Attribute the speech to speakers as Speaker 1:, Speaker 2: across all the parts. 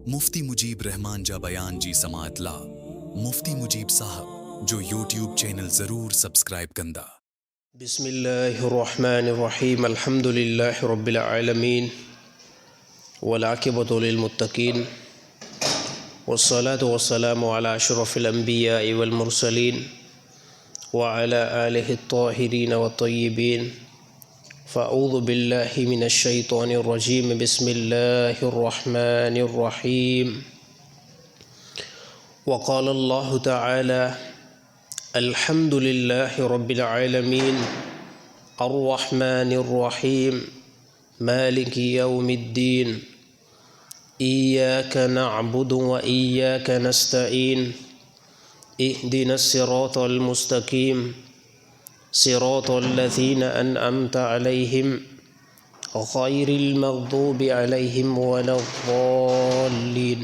Speaker 1: मुफ्ती मुजीब रहमान जा बयान जी समातला मुफ्ती मुजीब साहब जो यूट्यूब चैनल ज़रूर सब्सक्राइब कंदा।
Speaker 2: बिस्मिल्लाहिर्रहमानिर्रहीम अल्हम्दुलिल्लाहि रब्बिल आलमीन वल आक़िबतु लिल मुत्तक़ीन वस्सलातु वस्सलामु अला अशरफिल अंबियाइ वल मुरसलीन व अला आलिहि त्ताहिरीन व तय्यिबीन। फ़अऊज़ु बिल्लाहि मिनश शैतानिर रजीम। बिस्मिल्लाहिर रहमानिर रहीम। व क़ाल अल्लाहु तआला अल्हम्दुलिल्लाहि रब्बिल आलमीन अर्रहमानिर रहीम मालिकि यौमिद्दीन इय्याका नअबुदु व इय्याका नस्तईन इहदिनस सिरातल मुस्तक़ीम सिरातल लज़ीना अनअमता अलैहिम गैरिल मग़दूबि अलैहिम वलद्दाल्लीन।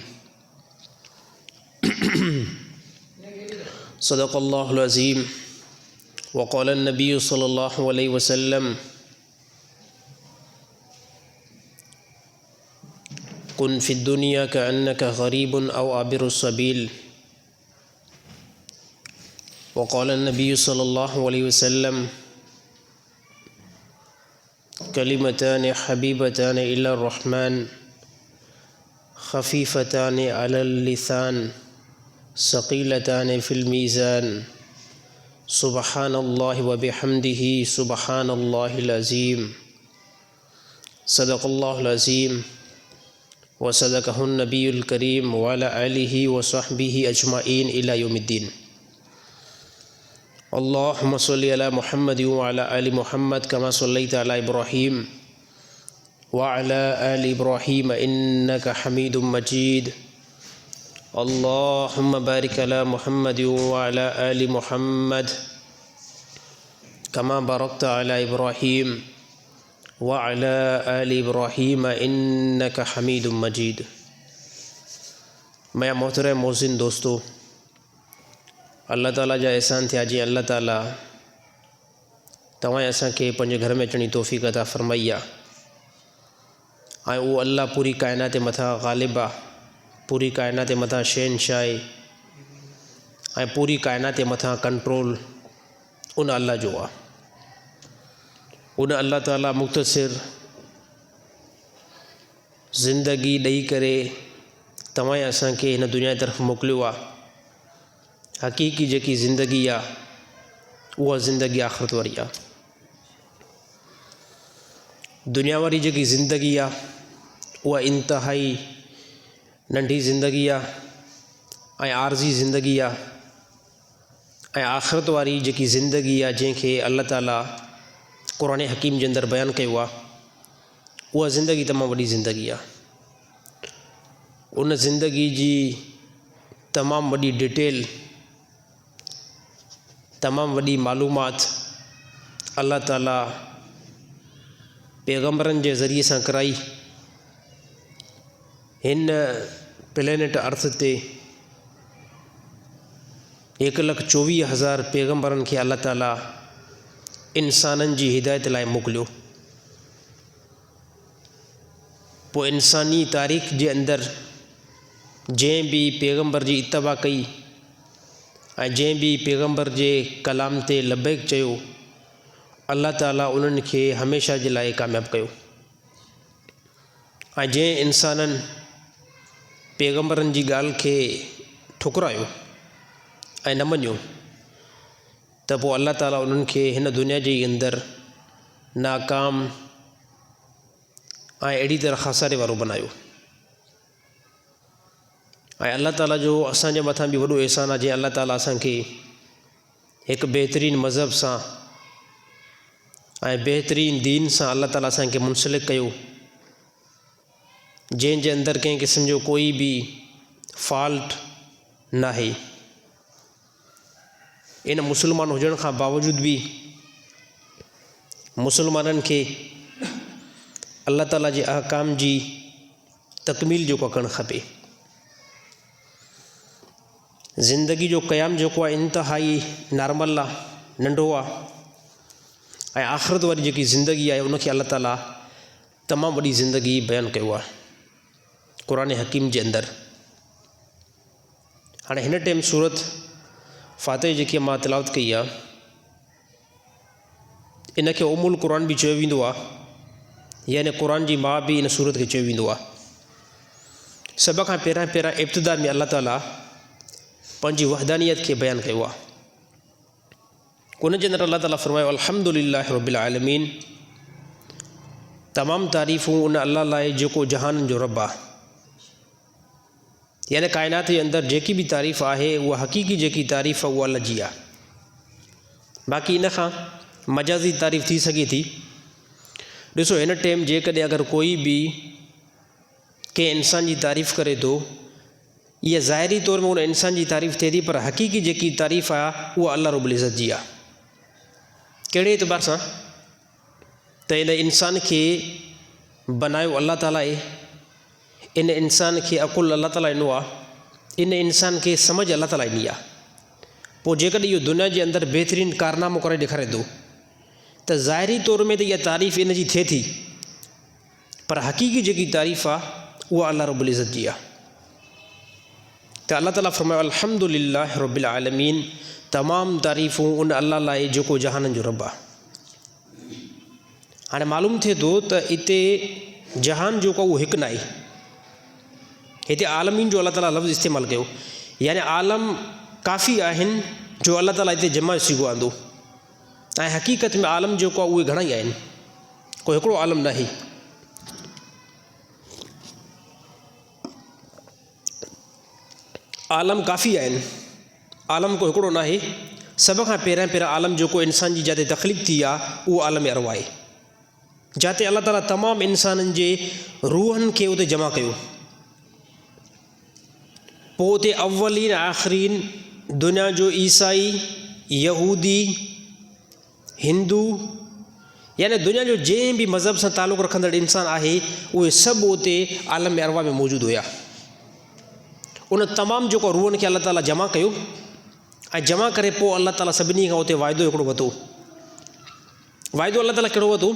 Speaker 2: सदक़ल्लाहुल अज़ीम। व क़ाल नबी सल्लल्लाहु अलैहि वसल्लम कुन फ़िद दुनिया कअन्नका गरीबुन औ आबिरुस सबील। व क़ाल नबी सल्लल्लाहु अलैहि वसल्लम कलिमतानि हबीबतानि इलर रहमान खफ़ीफ़तानि अलल लिसान सक़ीलतानि फ़िल मीज़ान सुबहानल्लाहि व बिहम्दिही सुबहानल्लाहिल अज़ीम। सदक़ल्लाहुल अज़ीम व सदक़हुन नबियुल करीम व अला आलिहि व सहबिही अजमाइन इला यौमिद्दीन। अल्लाहुम्मा सल्लि अला मुहम्मद व अला आलि मुहम्मद कमा सल्लैता अला इब्राहीम व अला आलि इब्राहीम इन्नका हमीदुम मजीद। अल्लाहुम्मा बारिक अला मुहम्मद व अला आलि मुहम्मद कमा बारकता अला इब्राहीम व अला आलि इब्राहीम इन्नका हमीदुम मजीद। मैं मोहतरम मोहसिन दोस्तों, अल्लाह ताला जा एहसान थिया जी अल्लाह ताला तव्हां असांखे पंहिंजे घर में अचण जी तौफ़ीक़ अता फ़रमाई आहे। ऐं उहो अल्लाह पूरी काइनात जे मथां ग़ालिब आहे, पूरी काइनात जे मथां शहनशाह आहे ऐं पूरी काइनात जे मथां कंट्रोल उन अल्लाह जो आहे। उन अल्लाह ताला मुख़्तसिर ज़िंदगी ॾेई करे तव्हां असांखे हिन दुनिया जी तरफ़ मोकिलियो आहे। हक़ीक़ी जेकी ज़िंदगी आहे उहा ज़िंदगी आख़िरत वारी आहे। दुनिया वारी जेकी ज़िंदगी आहे उहा इंतिहाई नंढी ज़िंदगी आहे ऐं आर्ज़ी ज़िंदगी आहे। ऐं आख़िरत वारी जेकी ज़िंदगी आहे जंहिंखे अल्लाह ताला क़ुरान हकीम जे अंदरि बयानु कयो आहे उहा ज़िंदगी तमामु वॾी ज़िंदगी आहे। उन ज़िंदगी जी तमामु वॾी डिटेल, तमामु वॾी मालूमात अल्लाह ताला पैगम्बरनि जे ज़रिए सां कराई। हिन प्लेनेट अर्थ ते 1,24,000 पैगम्बरनि खे अल्लाह ताला इंसाननि जी हिदायत लाइ मोकिलियो। पोइ इंसानी तारीख़ जे अंदरि जंहिं बि पैगम्बर जी इत्तबा कई ऐं जंहिं बि पैगम्बर जे कलाम ते लबैक चयो, अल्लाह ताला उन्हनि खे हमेशह जे लाइ कामयाबु कयो। ऐं जंहिं इंसाननि पैगम्बरनि जी ॻाल्हि खे ठुकरायो ऐं न मञियो त पोइ अल्लाह ताला उन्हनि खे हिन दुनिया जे अंदरि नाकाम ऐं अहिड़ी तरह ख़सारे वारो बनायो। ऐं अल्लाह ताला जो असांजे मथां बि वॾो अहसान आहे जंहिं अल्लाह ताला असांखे हिकु बहितरीनु मज़हब सां ऐं बहितरीनु दीन सां अल्लाह ताला असांखे मुंसलिक कयो, जंहिंजे अंदरि कंहिं क़िस्म जो कोई बि फॉल्ट नाहे। इन मुस्लमान हुजण खां बावजूदु बि मुसलमाननि खे अल्लाह ताला जे अहकाम जी तकमील जेको करणु खपे। ज़िंदगी जो क़याम जेको आहे इंतिहाई नॉर्मल आहे, नंढो आहे। ऐं आख़िरत वारी जेकी ज़िंदगी आहे उनखे अल्लाह ताला तमामु वॾी ज़िंदगी बयानु कयो आहे। क़ुरान हकीम जे अंदरि। हाणे हिन टाइम सूरत फ़ातिह जेकी मां तिलावत कई आहे इन खे उमुल क़ुरान बि चयो वेंदो आहे, यानी क़ुरान जी माउ बि इन सूरत खे चयो वेंदो आहे। सभ खां पहिरियां इब्तिदा में अल्लाह ताला पंहिंजी वहदानियत खे बयानु कयो आहे। उन जे अंदरि अल्लाह ताला फ़रमायो अल्हम्दुलिल्लाहि रब्बिल आलमीन, तमामु तारीफ़ूं उन अल्लाह लाइ जेको जहाननि जो रब आहे। यानी काइनात जे अंदरि जेकी बि तारीफ़ आहे उहा हक़ीक़ी जेकी तारीफ़ आहे उहा अल्लाह जी आहे। बाक़ी इन खां मजाज़ी तारीफ़ थी सघे थी। ॾिसो हिन टाइम जेकॾहिं अगरि कोई बि कंहिं इंसान जी तारीफ़ करे थो, इहा ज़ाहिरी तौर में उन इंसान जी तारीफ़ थिए थी, पर हक़ीक़ी जेकी तारीफ़ आहे उहा अल्लाह रब्बुल इज़्ज़त जी आहे। कहिड़े एतबार सां त इन इंसान खे बनायो अल्लाह ताला आहे, इन इंसान खे अक़ुल अल्लाह ताला ॾिनो आहे, इन इंसान खे सम्झ अल्लाह ताला ॾिनी आहे। पोइ जेकॾहिं इहो दुनिया जे अंदरि बहितरीनु कारनामो करे ॾेखारे थो त ज़ाहिरी तौर में त इहा तारीफ़ इन जी थिए थी, पर हक़ीक़ी जेकी तारीफ़ आहे उहा अल्लाह रब्बुल इज़्ज़त जी आहे। त अल्लाह ताला फ़रमायो अल्हम्दुलिल्लाहि रब्बिल आलमीन, तमामु तारीफ़ूं उन अल्लाह लाइ जेको जहाननि जो रब आहे। हाणे मालूम थिए थो त हिते जहान जेको उहो हिकु न आहे, हिते आलमीन जो अल्लाह ताला लफ़्ज़ इस्तेमालु कयो, यानी आलम काफ़ी आहिनि जो अल्लाह ताला हिते जमाए सघो आंदो। ऐं हक़ीक़त में आलम जेको आहे उहे घणेई आहिनि, कोई हिकिड़ो आलम न आहे। आलम काफ़ी आहिनि, आलम को हिकिड़ो न आहे। सभ खां पहिरियां आलम जेको इंसान जी जिते तख़लीक़ थी आहे उहो आलम अरवाह आहे, जिते अल्लाह ताला तमामु इंसाननि जे रूहनि खे उते जमा कयो। पोइ उते अव्वलीन आख़िरीन दुनिया जो ईसाई, यहूदी, हिंदू, यानी दुनिया जो जंहिं बि मज़हब सां तालुक़ु रखंदड़ इंसान आहे उहे सभु उते आलम अरवाह में मौजूदु हुया। उन तमामु जेको रूहनि खे अल्लाह ताला जमा कयो ऐं जमा करे पोइ अल्लाह ताला सभिनी खां उते वाइदो हिकिड़ो वरितो। वाइदो अल्लाह ताला कहिड़ो वरितो?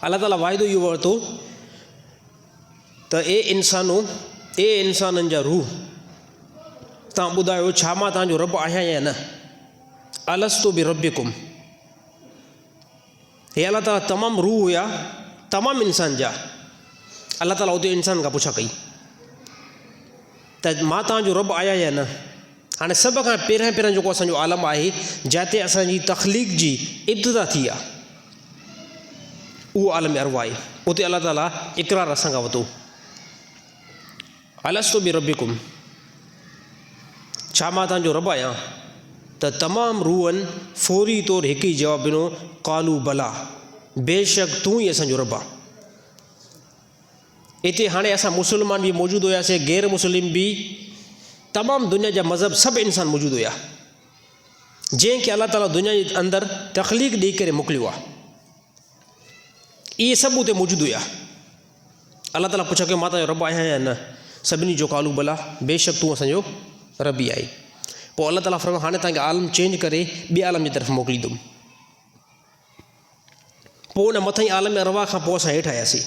Speaker 2: अल्लाह ताला वाइदो इहो वरितो त इंसाननि जा रूह, तव्हां ॿुधायो छा मां तव्हांजो रब आहियां या न? अलस्तु बि रब्बिकुम। हे अल्लाह ताला तमामु रूह हुया, तमामु इंसान जा। अल्लाह ताला उते इंसान खां पुछा कई त मां तव्हांजो रब आहियां या न? हाणे सभ खां पहिरियां जेको असांजो आलम आहे, जिते असांजी तख़लीक़ जी इब्तिदा थी आहे, उहो आलम अरवाह आहे। उते अल्लाह ताला इक़रार असां खां वरितो, अलस्तु बि रब्बिकुम, छा मां तव्हांजो रब आहियां? त तमामु रूहनि फौरी तौर हिकु ई जवाबु ॾिनो, कालू बला, बेशक तूं ई असांजो रब आहे। हिते हाणे असां मुस्लमान बि मौजूदु हुयासीं, गैर मुस्लिम बि, तमामु दुनिया जा मज़हब सभु इंसान मौजूदु हुया, जंहिंखे अल्लाह ताला दुनिया जे अंदरि तख़लीक़ ॾेई करे मोकिलियो आहे। इहे सभु उते मौजूदु हुया। अल्लाह ताला पुछा कयो मां तव्हांजो रब आहियां या न? सभिनी जो कालू भला, बेशक तूं असांजो रब ई आहे। पोइ अल्लाह ताला फरमायो हाणे तव्हांखे आलम चेंज करे ॿिए आलम जी तरफ़ मोकिलींदुमि। पोइ उन मथां आलम अरवाह खां पोइ असां हेठि आयासीं।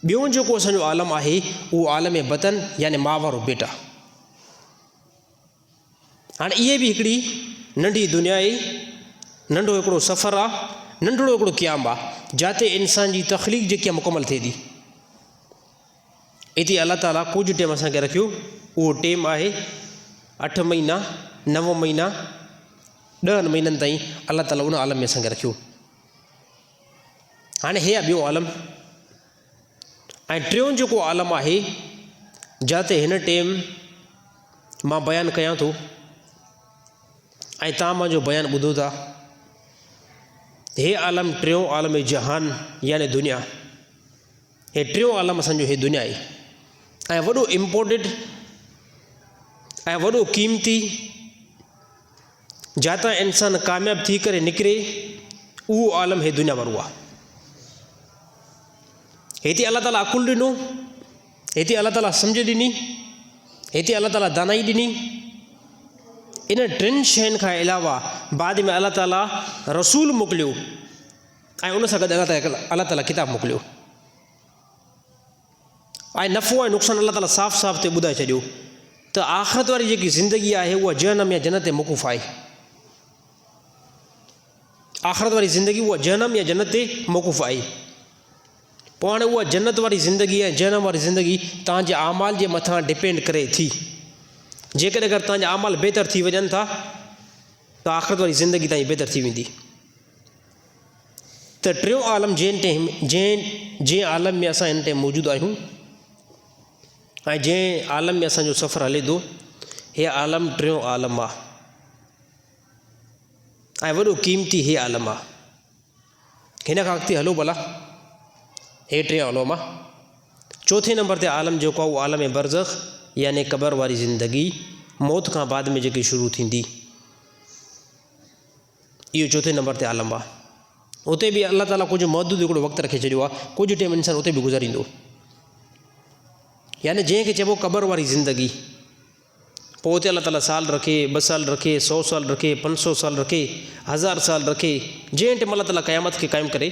Speaker 2: ॿियो जेको असांजो आलम आहे उहो आलम बतन, यानी माउ वारो बेटा। हाणे इहे बि हिकिड़ी नंढी दुनिया आहे, नंढो हिकिड़ो सफ़र आहे, नंढड़ो हिकिड़ो क़याम आहे, जिते इंसान जी तख़लीक़ जेकी आहे मुकमल थिए थी। हिते अल्लाह ताला कुझु टाइम असांखे रखियो, उहो टाइम आहे 8 महीना, 9 महीना, 10 महीननि ताईं अल्लाह ताला उन आलम में असांखे रखियो। हाणे हे आहे ॿियो आलम। ऐं टियों जेको आलम आहे, जिते हिन टाइम मां बयानु कयां थो ऐं तव्हां मुंहिंजो बयानु ॿुधो था, हे आलम टियों आलम जहान यानी दुनिया। हे टियों आलम असांजो हे दुनिया आहे ऐं वॾो इम्पोर्टेंट ऐं वॾो क़ीमती, जितां इंसान कामयाबु थी करे निकिरे, उहो आलम हे दुनिया वारो आहे। हिते अल्लाह ताला अकुल ॾिनो, हिते अल्लाह ताला सम्झ ॾिनी, हिते अल्लाह ताला दानाई ॾिनी। इन टिनि शयुनि खां अलावा बाद में अल्लाह ताला रसूल मोकिलियो ऐं उन सां गॾु अल्लाह ताला किताब मोकिलियो। ऐं नफ़ो ऐं नुक़सानु अलाह ताला साफ़ साफ़ ते ॿुधाए छॾियो त आख़िरत वारी जेकी ज़िंदगी आहे उहा जहनम या जन्नत ते मौक़ूफ़ आहे। आख़िरत वारी ज़िंदगी उहा जहनम या जन्नत ते मौक़ूफ़ आहे। पोइ हाणे उहा जन्नत वारी ज़िंदगी ऐं जहनम वारी ज़िंदगी तव्हांजे आमाल जे मथां डिपेंड करे थी। जेकॾहिं अगरि तव्हांजा आमाल बहितर थी वञनि था त आख़िरत वारी ज़िंदगी तव्हांजी बहितर थी वेंदी। त टियों आलम जंहिं आलम में असां हिन टाइम मौजूदु आहियूं ऐं जंहिं आलम में असांजो सफ़रु हले थो, हे आलम टियों आलम आहे ऐं वॾो क़ीमती हे आलम आहे। हिन खां अॻिते हलो भला, हे टे आलम आहे। चोथे नंबर ते आलम जेको आहे उहो आलम बरज़ख यानी क़बर वारी ज़िंदगी, मौत खां बाद में जेकी शुरू थींदी, इहो चोथे नंबर ते आलम आहे। उते बि अलाह ताला कुझु महदूद हिकिड़ो वक़्तु रखे छॾियो आहे, कुझु टाइम इंसानु उते बि गुज़ारींदो। यानी जंहिंखे चइबो क़बर वारी ज़िंदगी, पोइ उते अलाह ताला साल रखे, 2 साल रखे, 100 साल रखे, 500 साल रखे, 1000 साल रखे, जंहिं टाइम अलाह ताला क़यामत खे क़ाइमु करे,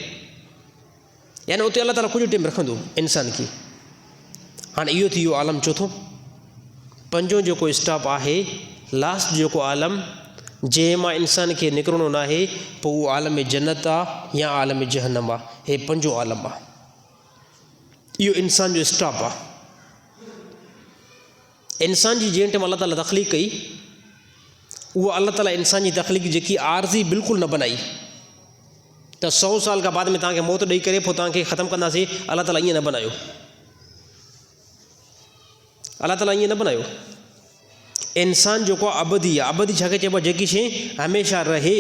Speaker 2: यानी उते अलाह ताला कुझु टाइम रखंदो इंसान खे। हाणे इहो थी वियो आलम चोथों। पंजो जेको स्टॉप आहे, लास्ट जेको आलम जंहिं मां इंसान खे निकिरणो न आहे, पोइ उहो आलम जन्नत आहे या आलम जहन्नम आहे। हे पंजो आलम आहे, इहो इंसान जो स्टॉप आहे। इंसान जी जंहिं टाइम अलाह ताला तख़लीक़ कई, उहा अलाह ताला इंसान जी तख़लीक़ जेकी आरज़ी बिल्कुलु न बनाई त 100 साल खां बाद में तव्हांखे मौत ॾेई करे पोइ तव्हांखे ख़तमु कंदासीं, अलाह ताला ईअं न बनायो। अलाह ताला ईअं न बनायो। इंसान जेको आहे अबदी आहे। अबदी छा खे चइबो आहे? जेकी शइ हमेशह रहे,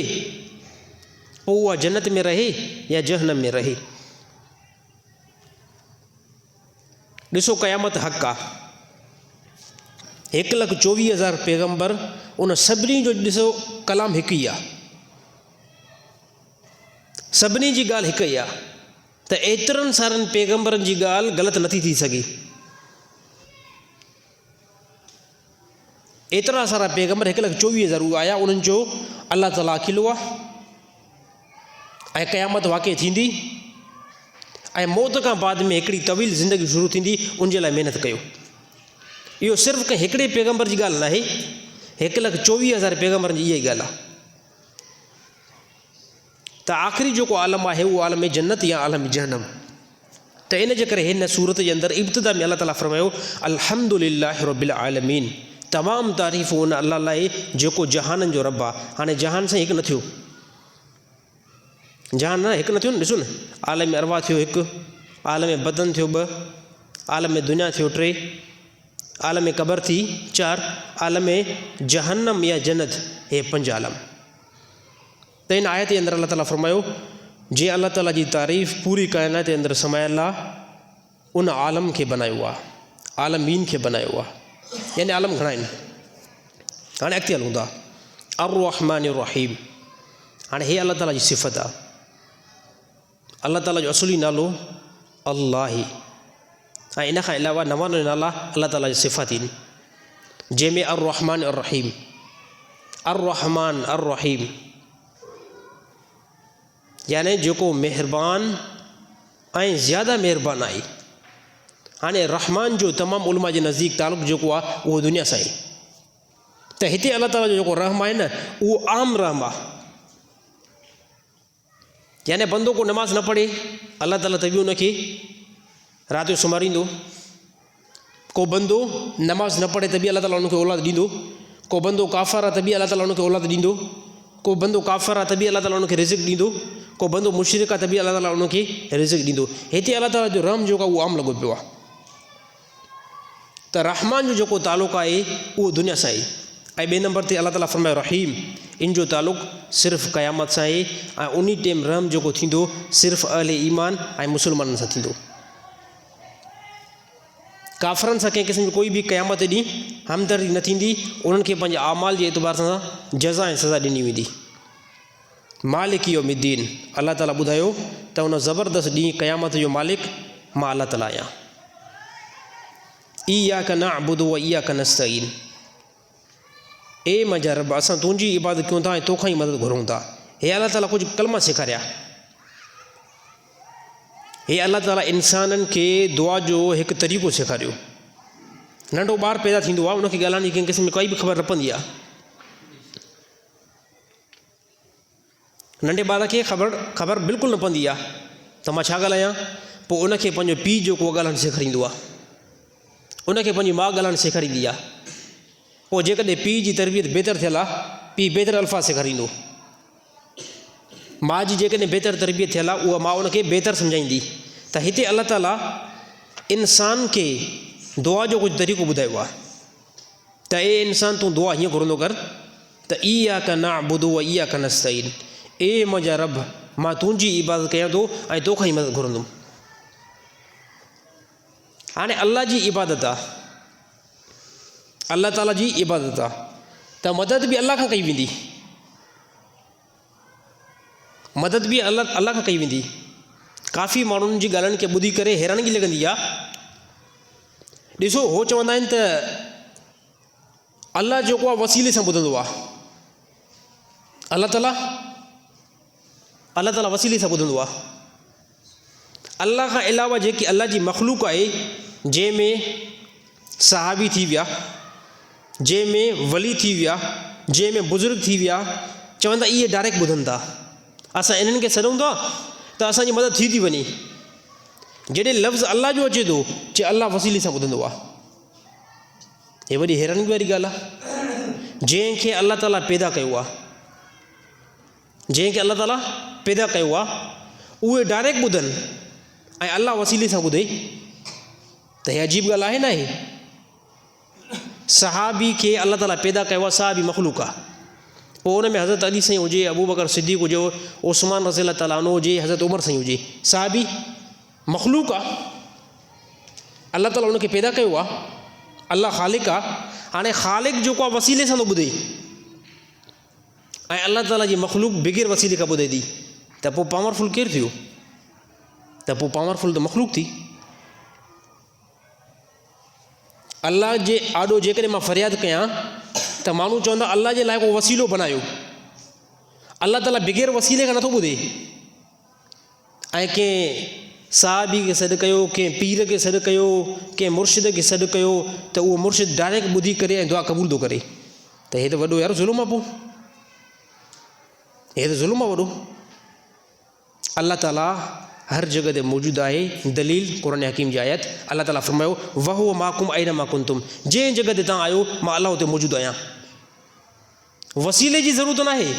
Speaker 2: पोइ उहा जन्नत में रहे या जहन्नम में रहे। ॾिसो क़यामत हक़ आहे। 1,24,000 पैगम्बर, उन सभिनी जो ॾिसो कलाम हिकु ई आहे, सभिनी जी ॻाल्हि हिकु ई आहे। त एतिरनि सारनि पैगम्बरनि जी ॻाल्हि ग़लति नथी थी सघे। एतिरा सारा पैगम्बर 1,24,000 उहे आया, उन्हनि जो अलाह ताला अकेलो आहे ऐं क़यामत वाक़ई थींदी ऐं मौत खां बाद में हिकिड़ी तवील ज़िंदगी शुरू थींदी, उनजे लाइ महिनत कयो। इहो सिर्फ़ु कंहिं हिकिड़े पैगम्बर जी ॻाल्हि न आहे, 1,24,000 पैगम्बरनि जी इहा ई ॻाल्हि आहे। त आख़िरी जेको आलम आहे उहो आलम जन्नत या आलम जहन्नम। त इन जे करे हिन सूरत जे अंदरि इब्तिदा में अलाह ताला फरमायो, अल्हम्दुलिल्लाहि रब्बिल आलमीन, तमामु तारीफ़ उन अलाह लाइ जेको जहाननि जो रब आहे। हाणे जहान सां हिकु न थियो, जहान न हिकु न थियो न। ॾिसो न, आलम अरवा थियो 1, आलम बदन थियो 2, आलम दुनिया थियो 3, आलम क़बर थी 4, आलम जहन्नम या जन्नत हे 5 आलम। त इन आयत जे अंदरि अलाह ताला फरमायो, जे अलाह ताला जी तारीफ़ पूरी काइनात जे अंदरि समायल आहे, उन आलम खे बनायो आहे, आलमीन खे बनायो आहे। यानी आलम घणा आहिनि। हाणे अॻिते हलूं था। अर्रहमान रहीम, हाणे हे अलाह ताला जी सिफ़त आहे। अलाह ताला जो असुली नालो अल्लाह, ऐं इन खां अलावा 99 नाला अलाह ताला जी सिफ़त आहिनि, जंहिंमें अर्रहमान अर्रहीम, अर्रहमान अर्रहीम यानी जेको महिरबान ऐं ज़्यादा महिरबान आहे। हाणे रहमान जो तमामु उलमा जे नज़दीक तालुक़ु जेको आहे उहो दुनिया सां आहे। त हिते अलाह ताला जो जेको रहम आहे न, उहो आम रहम आहे। यानी बंदो को नमाज़ न पढ़े, अलाह ताला त बि उनखे राति जो सुम्हारींदो। को बंदो नमाज़ न पढ़े त बि अलाह ताला उनखे औलाद ॾींदो। को बंदो काफ़र आहे त बि अलाह ताला उनखे औलाद ॾींदो। को बंदो काफ़र आहे त बि अलाह ताला उनखे रिज़िक ॾींदो। को बंदो मुशरिक आहे त बि अलाह ताला उनखे रिज़िक ॾींदो। हिते अलाह ताला जो रहम जेको आहे उहो आम लॻो पियो आहे। त रहमान जो जेको तालुक़ु आहे उहो दुनिया सां आहे। ऐं ॿिए नंबर ते अलाह ताला फरमायो रहीम, इन जो तालुक़ु सिर्फ़ु क़यामत सां आहे। ऐं उन टाइम रहम जेको थींदो सिर्फ़ु अहले ईमान ऐं मुस्लमाननि सां थींदो। काफ़रनि सां कंहिं क़िस्म जी कोई बि क़यामत ॾींहुं हमदर्दी न थींदी। उन्हनि खे पंहिंजे आमाल जे एतबार सां जज़ा ऐं सज़ा ॾिनी वेंदी। मालिक यौमिद्दीन, अलाह ताला ॿुधायो त उन ज़बरदस्त ॾींहुं क़यामत जो मालिक मां अलाह ताला आहियां। इय्याका नअबुदु व इय्याका नस्तईन, ए मुंहिंजा रब, असां तुंहिंजी इबादत कयूं था ऐं तोखां ई मदद घुरूं था। हे अलाह ताला कुझु कलमा सेखारिया। हे अल्लाह ताला इंसाननि खे दुआ जो हिकु तरीक़ो सेखारियो। नंढो ॿारु पैदा थींदो आहे, उनखे ॻाल्हाइण जी कंहिं क़िस्म में काई बि ख़बर न पवंदी आहे। नंढे ॿार खे ख़बर बिल्कुलु न पवंदी आहे त मां छा ॻाल्हायां। पोइ उनखे पंहिंजो पीउ जेको ॻाल्हाइणु सेखारींदो आहे, उनखे पंहिंजी माउ ॻाल्हाइणु सेखारींदी आहे। पोइ जेकॾहिं पीउ जी तरबियत बहितर थियल आहे, पीउ बहितर अल्फाज़ सेखारींदो। माउ जी जेकॾहिं बहितर तरबियत थियल आहे, उहा माउ उनखे बहितर सम्झाईंदी। त हिते अल्लाह ताला इंसान खे दुआ जो कुझु तरीक़ो ॿुधायो आहे त ए इंसान तूं दुआ हीअं घुरंदो कर त इय्याका नअबुदु व इय्याका नस्तईन, ए मुंहिंजा रब, मां तुंहिंजी इबादत कयां थो ऐं तोखां ई मदद घुरंदुमि। हाणे अल्लाह जी इबादत आहे, अल्लाह ताला जी इबादत आहे, त मदद बि अल्लाह खां कई वेंदी, मदद बि अल्लाह खां कई वेंदी। काफ़ी माण्हुनि जी ॻाल्हियुनि खे ॿुधी करे हैरानगी लॻंदी आहे। ॾिसो, हो चवंदा आहिनि त अल्लाह जेको आहे वसीले सां ॿुधंदो आहे, अल्लाह ताला वसीले सां ॿुधंदो आहे। अल्लाह खां अलावा जेकी अल्लाह जी मख़लूक आहे, जंहिंमें सहाबी थी विया, जंहिंमें वली थी विया, जंहिंमें बुज़ुर्ग थी विया, चवंदा इहे डायरेक्ट ॿुधनि था। असां इन्हनि खे सॾूं था त असांजी मदद थी वञे। जॾहिं लफ़्ज़ अल्लाह जो अचे थो, चए अल्लाह वसीले सां ॿुधंदो आहे। हे वॾी हैरानी वारी ॻाल्हि आहे। जंहिंखे अल्लाह ताला पैदा कयो आहे, जंहिंखे अल्लाह ताला पैदा कयो आहे, उहे डायरेक्ट ॿुधनि ऐं अल्लाह वसीले सां ॿुधे, त हे अजीब ॻाल्हि आहे न। आहे सहाबी खे अल्लाह ताला पैदा कयो आहे, सहाबी मख़लूक आहे। पोइ उन में हज़रत अली साईं हुजे, अबू बकर सिद्दीक़ हुजे, उस्मान रज़ियल्लाहु ताला अन्हु हुजे, हज़रत उमर साईं हुजे, सहाबी मख़लूक आहे। अल्लाह ताला उनखे पैदा कयो आहे, अल्लाह ख़ालिक आहे। हाणे ख़ालिक जेको आहे वसीले सां थो ॿुधे ऐं अल्लाह ताला जी मख़लूक बिग़ैर वसीले खां ॿुधे थी, त पोइ पावरफुल केरु थियो? त पोइ पावरफुल त मख़लूक थी। अल्लाह जे आॾो जेकॾहिं मां फ़रियाद कयां त माण्हू चवंदा अल्लाह जे लाइ को वसीलो बनायो। अल्लाह ताला बिग़ैर वसीले खां नथो ॿुधे। ऐं कंहिं सहाबी खे सॾु कयो, कंहिं पीर खे सॾु कयो, कंहिं मुर्शिद खे सॾु कयो, त उहो मुर्शिद डायरेक्ट ॿुधी करे ऐं दुआ क़बूल थो करे। त हे त वॾो यार ज़ुल्म आहे। पोइ हे त ज़ुल्म आहे वॾो। अल्लाह ताला हर जॻह ते मौजूदु आहे। दलील क़ुरान हकीम जी आयत, अल्लाह ताला फरमायो वहुव माकुम ऐनमा कुंतुम, जंहिं जॻह ते तव्हां आहियो मां अल्लाह हुते मौजूदु आहियां। वसीले जी ज़रूरत न आहे।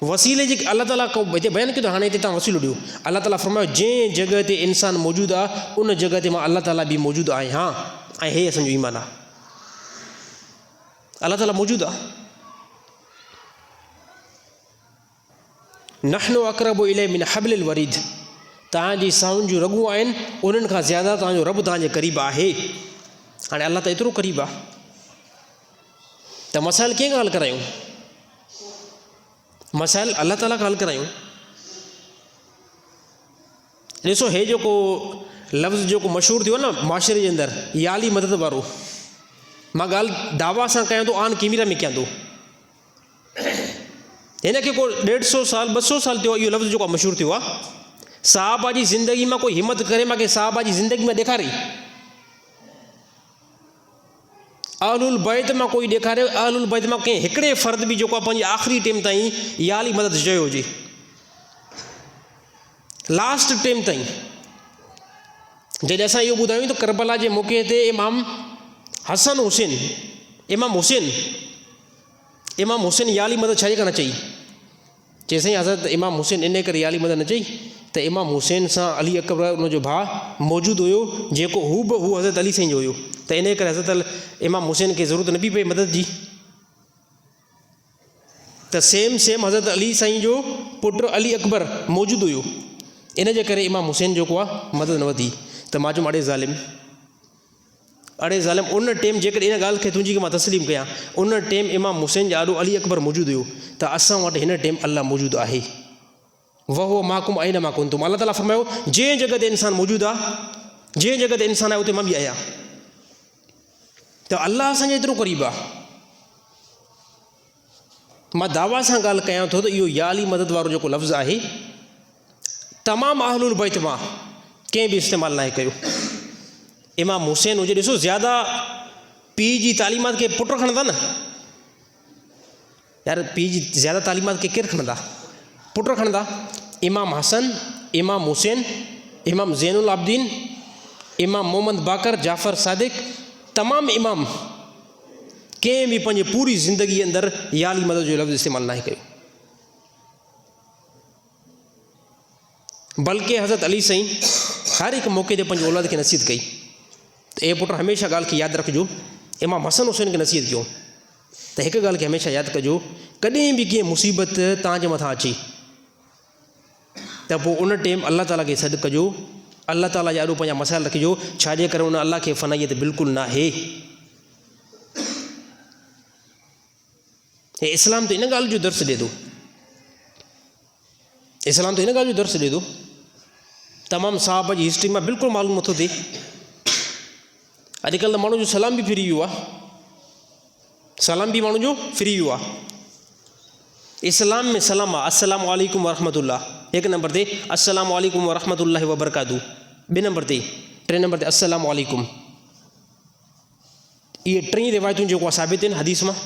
Speaker 2: वसीले जी अल्लाह ताला को हिते बयानु कयो त हाणे हिते तव्हां वसीलो ॾियो। अल्लाह ताला फरमायो जंहिं जॻह ते इंसानु मौजूदु आहे, उन जॻह ते मां अल्लाह ताला बि मौजूदु आहियां ऐं हे असांजो ईमान आहे। अल्लाह ताला मौजूदु आहे। नहनु अक़रबु इलैहि मिन हब्लिल वरीद, तव्हांजी साउनि जूं रॻूं आहिनि, उन्हनि खां ज़्यादा तव्हांजो रब तव्हांजे क़रीब आहे। हाणे अल्लाह त एतिरो क़रीब आहे त मसाइल कंहिं ॻाल्हि करायूं? मसाइल अल्लाह ताला खां हल करायूं। ॾिसो, हे जेको लफ़्ज़ जेको मशहूरु थियो न माशरे जे अंदरि, याली मदद वारो, मां ॻाल्हि दावा सां कयां थो, आन कैमरा में कयां थो। हिन खे को 150 साल 200 साल थियो इहो लफ़्ज़ जेको मशहूरु थियो आहे। साहबा जी ज़िंदगी मां कोई हिमत करे मूंखे साहबा जी ज़िंदगी में ॾेखारे, अहलुल बैत मां कोई ॾेखारे, अहलुल बैत मां कंहिं हिकिड़े फ़र्द बि जेको आहे पंहिंजी आख़िरी टाइम ताईं याली मदद चयो हुजे, लास्ट टाइम ताईं। जॾहिं असां इहो ॿुधायूं त करबला जे मौक़े ते इमाम हुसैन याली मदद छाजे खां न चई? चई साईं हज़रत इमाम हुसैन इन करे याली मदद न चई त इमाम हुसैन सां अली अकबर उनजो भाउ मौजूदु हुयो, जेको हू हज़रत अली साईं जो हुयो, त इन करे हज़रत इमाम हुसैन खे ज़रूरत न पई पए मदद जी। त सेम हज़रत अली साईं जो पुटु अली अकबर मौजूदु हुयो, इन जे करे इमाम हुसैन जेको आहे मदद न वधी। त मां चयुमि अड़े ज़ालिम, उन टाइम जेकॾहिं इन ॻाल्हि खे तुंहिंजी मां तस्लीम कयां, उन टाइम इमाम हुसैन जे आॾो अली अकबर मौजूदु हुयो, त असां वटि हिन टाइम अल्लाह मौजूदु आहे। वहुव माकुम ऐनमा कुंतुम, अल्लाह ताला फरमायो जंहिं जॻह ते इंसानु मौजूदु आहे, जंहिं जॻह ते इंसानु आहे उते मां बि आहियां। त अल्लाह असांजे एतिरो क़रीब आहे। मां दावा सां ॻाल्हि कयां थो त इहो याली मदद वारो जेको लफ़्ज़ आहे, तमामु अहलुल बैत मां कंहिं बि इस्तेमालु नाहे कयो। इमाम हुसैन हुजे, ॾिसो ज़्यादा पीउ जी तालीमात के पुट खणंदा न, यार पीउ जी ज़्यादा तालीमात के केरु खणंदा? पुट खणंदा। इमाम हसन, इमाम हुसैन, इमाम ज़ैनुल आबिदीन, इमाम मोहम्मद बाकर, जाफ़र सादिक, तमामु इमाम कंहिं बि पंहिंजी पूरी ज़िंदगी अंदरि या अली मदद जो लफ़्ज़ इस्तेमालु नाहे कयो। बल्कि हज़रत अली साईं हर हिकु मौक़े ते पंहिंजे औलाद खे नसीहत कई त ए पुट हमेशह ॻाल्हि खे यादि रखिजो। इमाम हसन हुसैन खे नसीहत कयो त हिकु ॻाल्हि खे हमेशह यादि कजो, कॾहिं बि कीअं मुसीबत तव्हांजे मथां अचे त पोइ उन टाइम अल्लाह ताला खे सॾु कजो, अल्लाह ताला जा ॾाढो पंहिंजा मसाइल रखिजो। छाजे करे उन अल्लाह खे फ़नाइयत बिल्कुलु न आहे। हे इस्लाम त इन ॻाल्हि जो दर्स ॾिए थो, इस्लाम त इन ॻाल्हि जो दर्स ॾिए थो। तमामु साहब जी हिस्ट्री मां बिल्कुलु मालूम नथो थिए। अॼुकल्ह त माण्हू जो सलाम बि फिरी वियो आहे, सलाम बि माण्हू जो फिरी वियो आहे। इस्लाम में सलाम आहे अस्सलामु अलैकुम वरहमतुल्लाह, हिकु नंबर ते अस्सलामु अलैकुम वरहमतुल्लाहि वबरकातुहू, ॿिए नंबर ते, टे नंबर ते अस्सलामु अलैकुम। इहे टी रिवायतूं जेको आहे साबित आहिनि हदीस मां।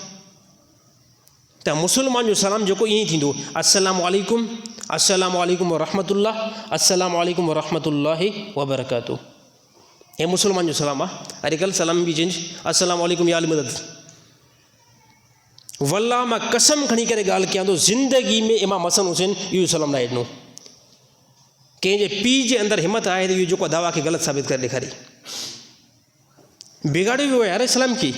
Speaker 2: त मुस्लमान जो सलाम जेको ईअं ई थींदो, अस्सलामु अलैकुम, अस्सलामु अलैकुम वरहमतुल्लाह, अस्सलामु अलैकुम वरहमतुल्लाहि वबरकातुहू। हे मुस्लमान जो सलाम आहे। अॼुकल्ह सलाम बि चेंज, अस्सलामु अलैकुम या अली मदद। वल्लाह मां कसम खणी करे ॻाल्हि कयां थो, ज़िंदगी में इमाम हसन हुसैन इहो सलाम न ॾिनो। कंहिंजे पीउ जे अंदरि हिमत आहे त इहो जेको दावा खे ग़लति साबित करे ॾेखारी, बिगाड़ियो वियो आहे यार इस्लाम खे।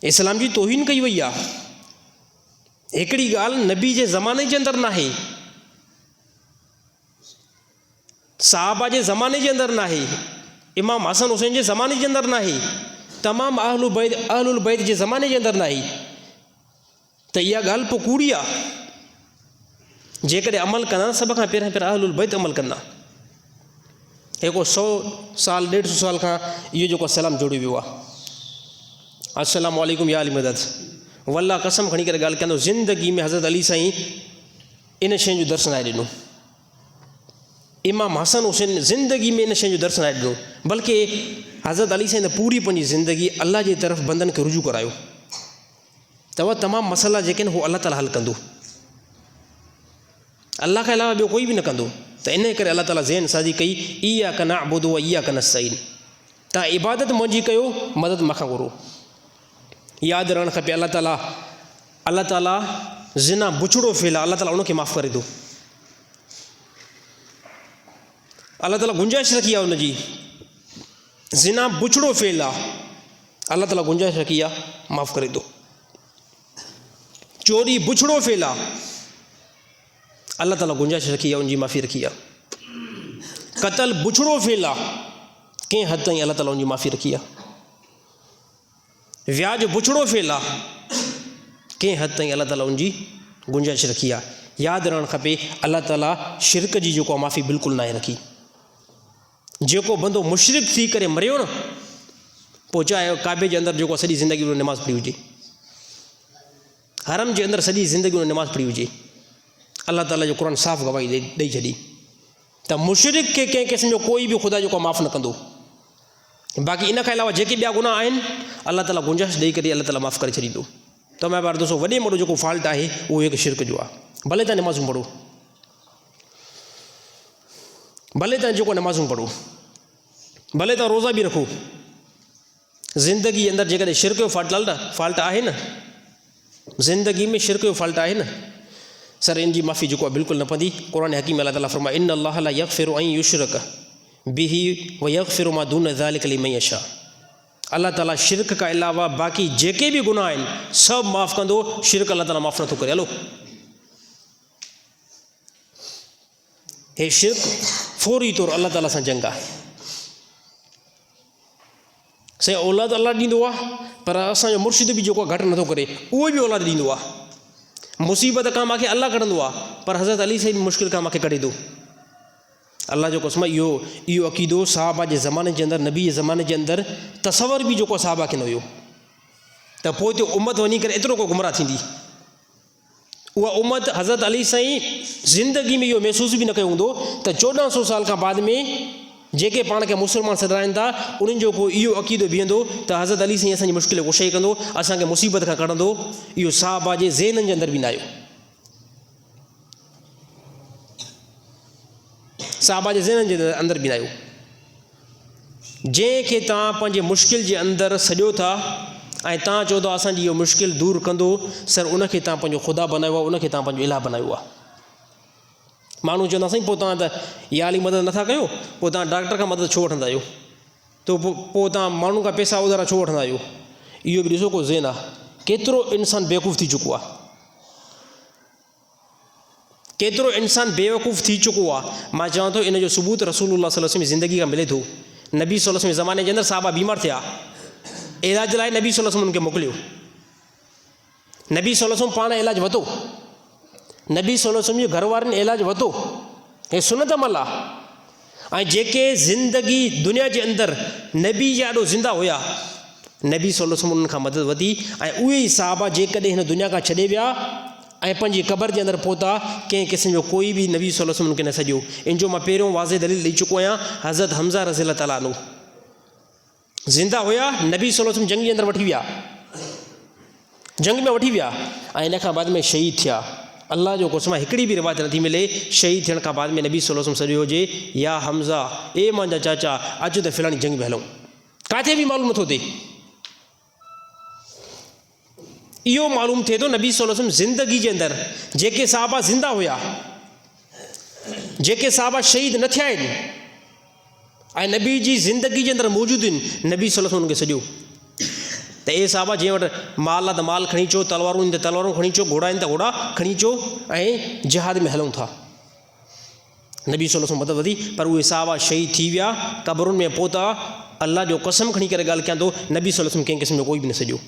Speaker 2: इस्लाम जी तौहीन कई वई आहे। हिकिड़ी ॻाल्हि नबी जे ज़माने जे अंदरि न आहे, साहबा जे ज़माने जे अंदरि न आहे, इमाम हसन हुसैन जे ज़माने जे अंदरि न आहे, तमामु अहलुल बैत जे ज़माने जे अंदरि न आहे। त इहा ॻाल्हि पोइ कूड़ी आहे। जेकॾहिं अमल कंदा सभ खां पहिरियों अहलुल बैत अमल कंदा। हिकु 100 साल 150 साल खां इहो जेको सलाम जोड़ियो वियो आहे, अस्सलामु अलैकुम या अली मदद। वल्लाह कसम खणी करे ॻाल्हि कंदो, ज़िंदगी में हज़रत अली साईं इन शइ जो दर्श न ॾिनो। इमाम हसन हुसैन ज़िंदगी में इन शइ जो दर्श न ॾिनो, बल्कि हज़रत अली साईं पूरी पंहिंजी ज़िंदगी अल्लाह जे तरफ़ बंदनि खे रुजू करायो। त उहा तमामु मसइला जेके आहिनि उहो अल्लाह ताला हल कंदो, अल्लाह खां अलावा ॿियो कोई बि न कंदो। त इन करे अल्लाह ताला ज़हन साज़ी कई, इय्याका नअबुदु व इय्याका नस्तईन, तव्हां इबादत मुंहिंजी कयो, मदद मूंखां घुरो। यादि रहणु खपे अल्लाह ताला ज़िना बुछड़ो फेल आहे, अल्लाह ताला उनखे माफ़ु करे थो। अल्लाह ताला गुंजाइश रखी आहे उनजी, ज़िना बुछड़ो फेल आहे, अल्लाह ताला गुंजाइश रखी आहे, माफ़ु करे थो। चोरी बुछड़ो फेल आहे, अल्लाह ताला गुंजाइश रखी आहे, उनजी माफ़ी रखी आहे। क़तल बुछड़ो फेल आहे, कंहिं हद ताईं अल्लाह ताला उनजी माफ़ी रखी आहे। व्याज बुछड़ो फेल आहे, कंहिं हद ताईं अल्लाह ताला उनजी गुंजाइश रखी आहे। यादि रहणु खपे अल्लाह ताला शिरक जी जेको माफ़ी बिल्कुलु नाहे रखी। जेको बंदो मुशरिक थी करे मरियो न, पोइ चाहे काबे जे अंदरि जेको सॼी ज़िंदगी उन नमाज़ पढ़ी हुजे, हरम जे अंदरि सॼी ज़िंदगी उन नमाज़ पढ़ी हुजे, अल्लाह ताला जो क़ुरान साफ़ गवाही ॾेई छॾी त मुशरिक खे कंहिं क़िस्म जो कोई बि ख़ुदा जेको माफ़ु न कंदो। बाक़ी इन खां अलावा जेके ॿिया गुनाह आहिनि अल्लाह ताला गुंजाइश ॾेई करे अल्लाह ताला माफ़ु करे छॾींदो। त मैं बार दोस्तों वॾे में वॾो जेको फॉल्ट आहे उहो हिकु शिरक जो आहे। भले तव्हां नमाज़ूं पढ़ो, भले तव्हां जेको नमाज़ूं पढ़ो, भले तव्हां रोज़ा बि रखो, ज़िंदगी जे अंदरि जेकॾहिं शिरक जो फॉल्ट आहे न, ज़िंदगी में शिरक जो फॉल्ट आहे न, सर इन जी माफ़ी जेको आहे बिल्कुलु न पवंदी। क़ुरान हकीम अल्लाह ताला फरमाए, इन्न अल्लाह ला यग़फिरु अन युशरक बिही व यग़फिरु मा दून ज़ालिका लिमन यशा। अल्लाह ताला शिरक खां अलावा बाक़ी जेके बि गुनाह आहिनि सभु माफ़ु कंदो, शिरक अल्लाह ताला माफ़ु नथो करे। हलो, हे शिरक फौरी तौरु अल्लाह ताला सां जंग आहे। से औलाद अल्लाह ॾींदो आहे, पर असांजो मुर्शिद बि जेको आहे घटि नथो करे, उहो बि औलाद ॾींदो आहे। मुसीबत खां मूंखे अल्लाह कढंदो आहे, पर हज़रत अली साईं मुश्किल खां मूंखे कढे थो। अल्लाह जो कसम, इहो अक़ीदो साहबा जे ज़माने जे अंदरि, नबी जे ज़माने जे अंदरि तसवर बि जेको साहबा खे न हुयो। त पोइ ते उम्मत वञी करे एतिरो को गुमराह थींदी, उहा उम्मत हज़रत अली साईं ज़िंदगी में इहो महसूस बि न कयो हूंदो त 1400 साल खां बाद में जेके पाण खे मुस्लमान सॾाइनि था उन्हनि जो को इहो अक़ीदो बीहंदो त हज़रत अली साईं असांजी मुश्किल कुशई कंदो, असांखे मुसीबत खां कढंदो। इहो साहबा जे ज़हननि जे अंदरि बि न आयो, साहबा जे ज़हननि जे अंदरि बि न आयो। जंहिंखे तव्हां पंहिंजे मुश्किल जे अंदरि सॼो था ऐं तव्हां चओ था असांजी इहो मुश्किल दूरि कंदो, सर उनखे तव्हां पंहिंजो ख़ुदा बनायो आहे, उनखे तव्हां पंहिंजो इलाह बनायो आहे। माण्हू चवंदा साईं पोइ तव्हां त इहा हाली मदद नथा कयो, पोइ तव्हां डॉक्टर खां मदद छो वठंदा आहियो, त पोइ तव्हां माण्हू खां पैसा उधारा छो वठंदा आहियो। इहो बि ॾिसो को ज़हन आहे, केतिरो इंसानु बेवकूफ़ थी चुको आहे, केतिरो इंसानु बेवकूफ़ थी चुको आहे। मां चवां थो इन जो सबूत रसूलुल्लाह सल्लल्लाहु अलैहि वसल्लम जी ज़िंदगी खां मिले थो। नबी सल्लल्लाहु अलैहि वसल्लम जे ज़माने जे अंदरि साहबा बीमार थिया, इलाज लाइ नबी सल्लल्लाहु अलैहि वसल्लम उनखे मोकिलियो, नबी सल्लल्लाहु अलैहि वसल्लम पाण इलाजु वरितो, नबी सल्लल्लाहु अलैहि वसल्लम जे घर वारनि इलाजु वरितो, हे सुनत अमल आहे। ऐं जेके ज़िंदगी दुनिया जे अंदरि नबी जा ॾाढो ज़िंदा हुया, नबी सल्लल्लाहु अलैहि वसल्लम उन्हनि खां मदद वरिती। ऐं उहे ई साहबा जेकॾहिं हिन दुनिया खां छॾे विया ऐं पंहिंजी क़बर जे अंदरि पहुता, कंहिं क़िस्म जो कोई बि नबी सल्लल्लाहु अलैहि वसल्लम खे न सॼो। इन जो मां पहिरियों वाज़े दलील ॾेई चुको आहियां, हज़रत हमज़ा रज़ियल्लाहु ताला अन्हु ज़िंदा हुया, नबी सल्लल्लाहु अलैहि वसल्लम जंग जे अंदरि वठी विया, जंग में वठी विया ऐं इन खां बाद में शहीद थिया। अल्लाह जो कसम हिकिड़ी बि रिवायत नथी मिले शहीद थियण खां बाद में नबी सल्लल्लाहु अलैहि वसल्लम सॼो हुजे या हमज़ा ए मुंहिंजा चाचा अचो त फलाणी जंग में हलूं, किथे बि मालूम नथो थिए। इहो मालूम थिए थो नबी सल्लल्लाहु अलैहि वसल्लम ज़िंदगी जे अंदरि जेके साहबा ज़िंदा हुया, जेके साहबा शहीद न थिया आहिनि ऐं नबी जी ज़िंदगी जे अंदरि मौजूदु आहिनि, नबी सल्लल्लाहु अलैहि वसल्लम उनखे सॼो त ए साहबा जंहिं वटि माल आहे त माल खणी अचो, तलवारूं आहिनि त तलवारूं खणी अचो, घोड़ा आहिनि त घोड़ा खणी अचो ऐं जिहाद में हलूं था। नबी सल्लल्लाहु अलैहि वसल्लम मदद वधी, पर उहे साहबा शहीद थी विया, क़बरुनि में पहुता। अल्लाह जो कसम खणी करे ॻाल्हि कयां थो, नबी सल्लल्लाहु अलैहि वसल्लम कंहिं क़िस्म जो कोई बि न सॼो।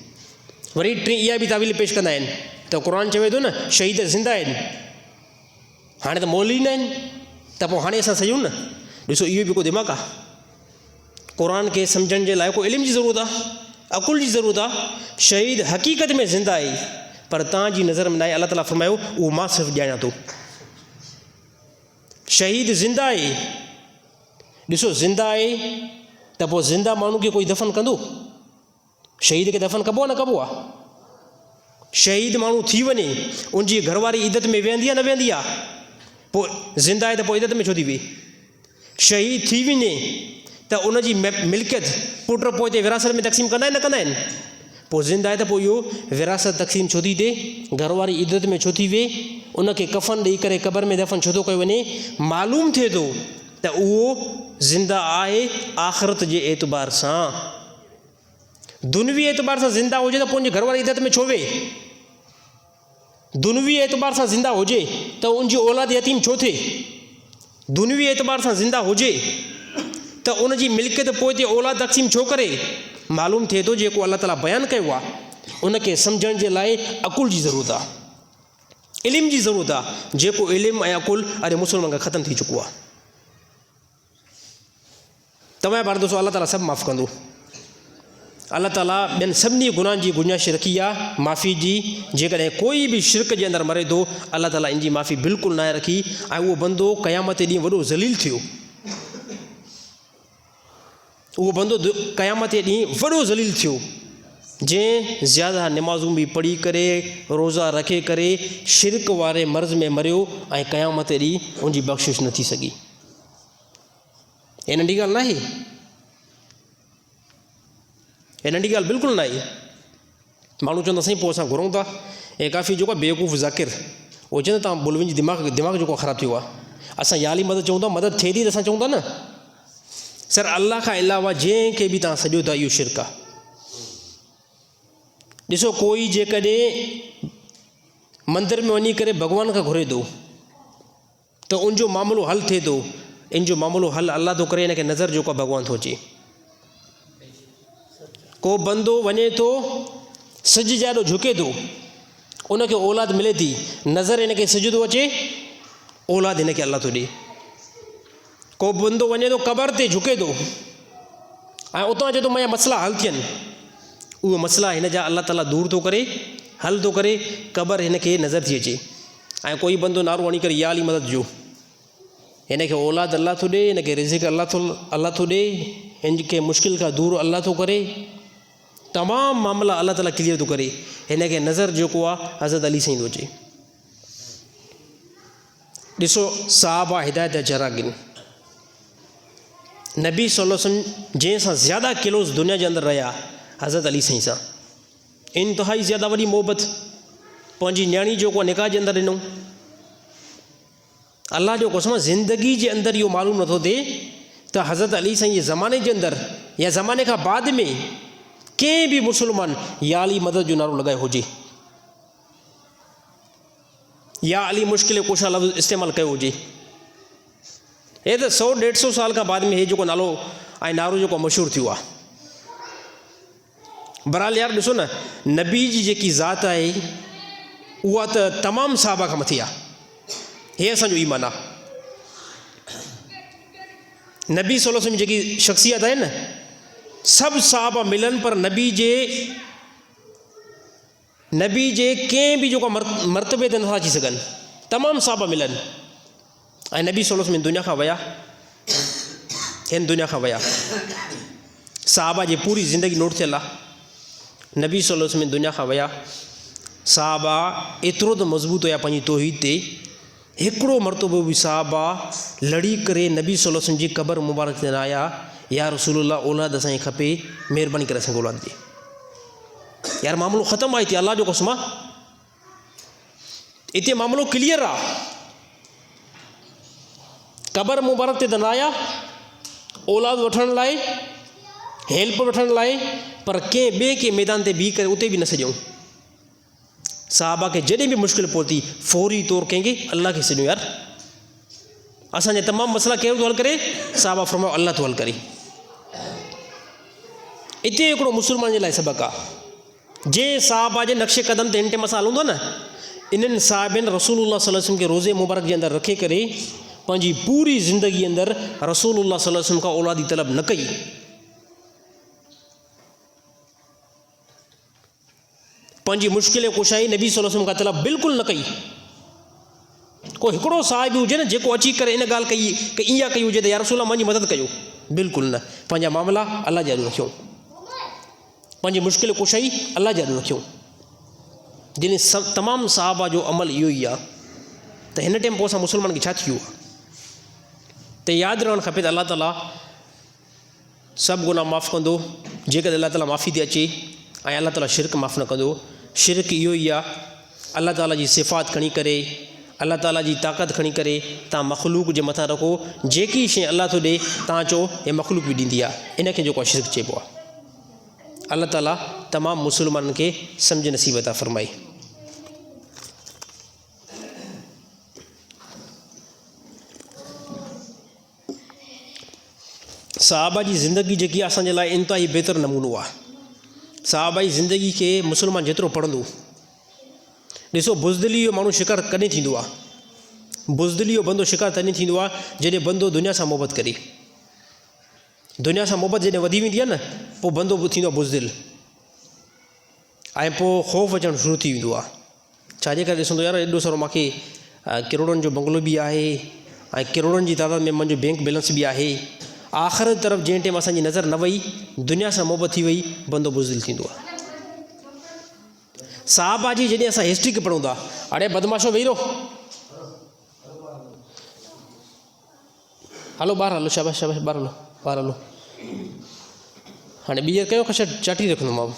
Speaker 2: वरी टी इहा बि तावील पेश कंदा आहिनि त क़ुर चवे थो न शहीद ज़िंदा आहिनि, हाणे त मौली न आहिनि त पोइ हाणे असां सॼूं न। ॾिसो इहो बि को दिमाग़ु आहे, क़ुर खे सम्झण जे लाइ को इल्म जी ज़रूरत आहे, अकुल जी ज़रूरत आहे। शहीद हक़ीक़त में ज़िंदा आहे, पर तव्हांजी नज़र में न आहे। अल्लाह ताला फरमायो उहो मां सिर्फ़ु ॼाणां थो, शहीद ज़िंदा आहे। ॾिसो ज़िंदा आहे त पोइ ज़िंदा माण्हू खे कोई दफ़न कंदो, शहीद खे दफ़न कबो आहे न कबो आहे। शहीद माण्हू थी वञे, उनजी घरवारी इदत में वेहंदी आहे न वेहंदी आहे, पोइ ज़िंदा आहे त पोइ इदत में छो थी वेहे। शहीद थी वञे त उनजी मिल्कियत पुट पोइ हिते विरासत में तक़सीम कंदा आहिनि न कंदा आहिनि, पोइ ज़िंदा आहे त पोइ इहो विरासत तक़सीम छो थी थिए, घरवारी इदत में छो थी वेहे, उनखे कफ़न ॾेई करे क़बर में दफ़न छो थो कयो वञे। मालूम थिए थो त उहो ज़िंदा आहे आख़िरत जे एतबार सां। दुनवी एतबार सां ज़िंदा हुजे त पोइ उनजी घरवारी इदत में छो वेहे, दुनवी एतबार सां ज़िंदा हुजे त उनजी औलाद यतीम छो थिए, दुनवी एतबार सां ज़िंदा हुजे त उनजी मिल्कियत पोइ हिते औलाद तक़सीम छो करे। मालूम थिए थो जेको अल्लाह ताला बयानु कयो आहे उनखे सम्झण जे लाइ अकुल जी ज़रूरत आहे, इल्म जी ज़रूरत आहे, जेको इल्म ऐं अकुल अॼु मुस्लमान खां ख़तमु थी चुको आहे। तव्हां पाण दोस्तो अल्लाह ताला सभु माफ़ु कंदो। अल्लाह ताला ॿियनि सभिनी गुनाहनि जी गुंजाइश रखी आहे माफ़ी जी। जेकॾहिं कोई बि शिरक जे अंदरि मरे थो, अल्लाह ताला इन जी माफ़ी बिल्कुलु न रखी ऐं उहो बंदो क़यामत ॾींहुं वॾो ज़लील थियो, उहो बंदो क़यामत ॾींहुं वॾो ज़लील थियो, जंहिं ज़्यादा नमाज़ूं बि पढ़ी करे रोज़ा रखे करे शिरक वारे मर्ज़ में मरियो ऐं क़यामत ॾींहुं उनजी बख़्शिश न थी सघी। हे नंढी ॻाल्हि न आहे, हे नंढी ॻाल्हि बिल्कुलु न आहे। माण्हू चवंदा साईं पोइ असां घुरूं था, ऐं काफ़ी जेको आहे बेवकूफ़ ज़ाकिर उहो चवंदा तव्हां बुलविन जी दिमाग़ जेको ख़राबु थियो आहे। असां याली मदद चऊं था, मदद थिए थी त असां चऊं था न। सर अल्लाह खां अलावा जंहिंखे बि तव्हां सॼो था इहो शिरक आहे। ॾिसो कोई जेकॾहिं मंदर में वञी करे भॻवान खां घुरे थो त उनजो मामिलो हल थिए थो, इन जो मामिलो हल अल्लाह थो करे, इनखे नज़र जेको आहे भॻवान थो अचे। को बंदो वञे थो सिज जाॾो झुके थो, उनखे औलाद मिले थी, नज़र इनखे सिज थो अचे, औलाद हिनखे अल्लाह थो ॾिए। को बंदो वञे थो क़बर ते झुके थो ऐं उतां चए थो मुंहिंजा मसइला हल थियनि, उहे मसइला हिन जा अल्लाह ताला दूरि थो करे, हल थो करे, क़बर हिनखे नज़र थी अचे। ऐं कोई बंदो नारो हणी करे या अली मदद जो, हिन खे औलाद अल्लाह थो ॾे, हिन खे रिज़िक अल्लाह थो ॾे, हिन खे मुश्किल खां दूर अल्लाह थो करे, तमामु मामला अल्लाह ताला क्लियर थो करे। हिन खे नज़र जेको आहे हज़रत अली साईं थो अचे। ॾिसो सहाबा हिदायत जा चरागिन, नबी सल्लल्लाहु अलैहि वसल्लम जंहिंसां ज़्यादा क्लोज़ दुनिया जे अंदरि रहिया हज़रत अली साईं सां, इंतिहाई ज़्यादा वॾी मोहबत, पंहिंजी न्याणी जेको निकाह जे अंदरि ॾिनो। अल्लाह जो कसम ज़िंदगी जे अंदरि इहो मालूम नथो थिए त हज़रत अली साईं जे ज़माने जे अंदरि या ज़माने खां बाद में कंहिं बि मुस्लमान या अली मदद जो नारो लॻायो हुजे, या अली मुश्किल कुशा लफ़्ज़ इस्तेमालु कयो हुजे। हे त 100-150 साल खां बाद में हे जेको नालो ऐं नारो जेको मशहूरु थियो आहे। बहरहाल यार ॾिसो न, नबी जी जेकी ज़ात आहे उहा त तमामु सहाबा खां मथे आहे। हे असांजो ईमान आहे। नबी सल्लल्लाहु अलैहि वसल्लम जेकी शख़्सियत आहे न, सभु सहाबा मिलनि पर नबी जे कंहिं बि जेको मर्तबे ते नथा अची सघनि, तमामु सहाबा मिलनि। ऐं नबी सल्लल्लाहु अलैहि वसल्लम दुनिया खां विया, हिन दुनिया खां विया, सहाबा जी पूरी ज़िंदगी नोट थियल आहे। नबी सल्लल्लाहु अलैहि वसल्लम दुनिया खां विया, सहाबा एतिरो त मज़बूत हुया पंहिंजी तौहीद ते, हिकिड़ो मरतबो बि सहाबा लड़ी करे नबी सल्लल्लाहु अलैहि वसल्लम जी क़बर मुबारक ते न आया, या रसूलुल्लाह औलाद असांखे खपे, महिरबानी करे असांखे औलाद ॾे। यार मामिलो ख़तमु आहे हिते, अल्लाह जो कसम आहे, हिते मामिलो क्लियर आहे। क़बर मुबारक ते त न आया औलाद वठण लाइ, हेल्प वठण लाइ, पर कंहिं ॿिए के मैदान ते बीह करे उते बि न सॼूं। सहाबा खे जॾहिं बि मुश्किल पहुती फौरी तौरु कंहिंखे अल्लाह खे सॼूं। यार असांजा तमामु मसइला केरु थो हल करे? सहाबा फरमायो अल्लाह थो हल करे। हिते हिकिड़ो मुस्लमान जे लाइ सबक़ु आहे। जंहिं सहाबा जे नक्शे क़दम ते हिन टाइम असां हलूं था न, इन्हनि साहिबनि रसूलुल्लाह सल्लल्लाहु अलैहि वसल्लम खे रोज़े मुबारक जे अंदरि रखे करे पंहिंजी पूरी ज़िंदगी अंदरि रसूलुल्लाह सल्लल्लाहु अलैहि वसल्लम खां औलादी तलब न कई। पंहिंजी मुश्किल कुशाई नबी सल्लल्लाहु अलैहि वसल्लम खां तलब बिल्कुलु न कई। को हिकिड़ो साहिब हुजे न जेको अची करे इन ॻाल्हि कई की ईअं कई हुजे त या रसूल मुंहिंजी मदद कयो, बिल्कुलु न। पंहिंजा मामला अल्लाह जे हथ रखियूं, पंहिंजी मुश्किल कुशाई अल्लाह जे हथ रखियूं। जिन तमामु सहाबा जो अमल इहो ई आहे। त हिन टाइम पोइ असां मुस्लमान खे छा थियो आहे? त यादि रहणु खपे त अल्लाह ताला सभु गुनाह माफ़ु कंदो जेकॾहिं अल्लाह ताला माफ़ी ते अचे, ऐं अल्लाह ताला शिरक माफ़ु न कंदो। शिरक इहो ई आहे, अल्लाह ताला जी सिफ़ात खणी करे, अल्लाह ताला जी ताक़त खणी करे तव्हां मख़लूक जे मथां रखो। जेकी शइ अल्लाह थो ॾे तव्हां चओ हे मख़लूक बि ॾींदी आहे, इनखे जेको आहे शिरक चइबो आहे। अल्लाह ताला तमामु मुस्लमाननि खे सम्झ नसीब अता फ़रमाए। सहाबा जी ज़िंदगी जेकी आहे असांजे लाइ इंतिहाई बहितरु नमूनो आहे। सहाबा जी ज़िंदगी खे मुस्लमान जेतिरो पढ़ंदो, ॾिसो बुज़दिली जो माण्हू शिकार कॾहिं थींदो आहे? बुज़दिली जो बंदो शिकार तॾहिं थींदो आहे जॾहिं बंदो दुनिया सां मोहबत करे। दुनिया सां मोहबत जॾहिं वधी वेंदी आहे न, पोइ बंदो थींदो आहे बुज़दिल, ऐं पोइ ख़ौफ़ अचणु शुरू थी वेंदो आहे। छाजे करे ॾिसंदो यार एॾो सारो मूंखे किरोड़नि जो बंगलो बि आहे, ऐं किरोड़नि जी तादाद में मुंहिंजो बैंक बैलेंस बि आहे। आख़िरत तरफ़ जंहिं टाइम असांजी नज़र न वई, दुनिया सां मोहबत थी वई, बंदो बुज़दिल थींदो आहे। सहाबा जी जॾहिं असां हिस्ट्री खे पढ़ूं था, अड़े बदमाशो वेही रहो, हलो ॿाहिरि हलो, शाबाश शाबाश, ॿाहिरि हलो, ॿाहिरि हलो। हाणे ॿीहर कयो कशा चाटी रखंदोमांव।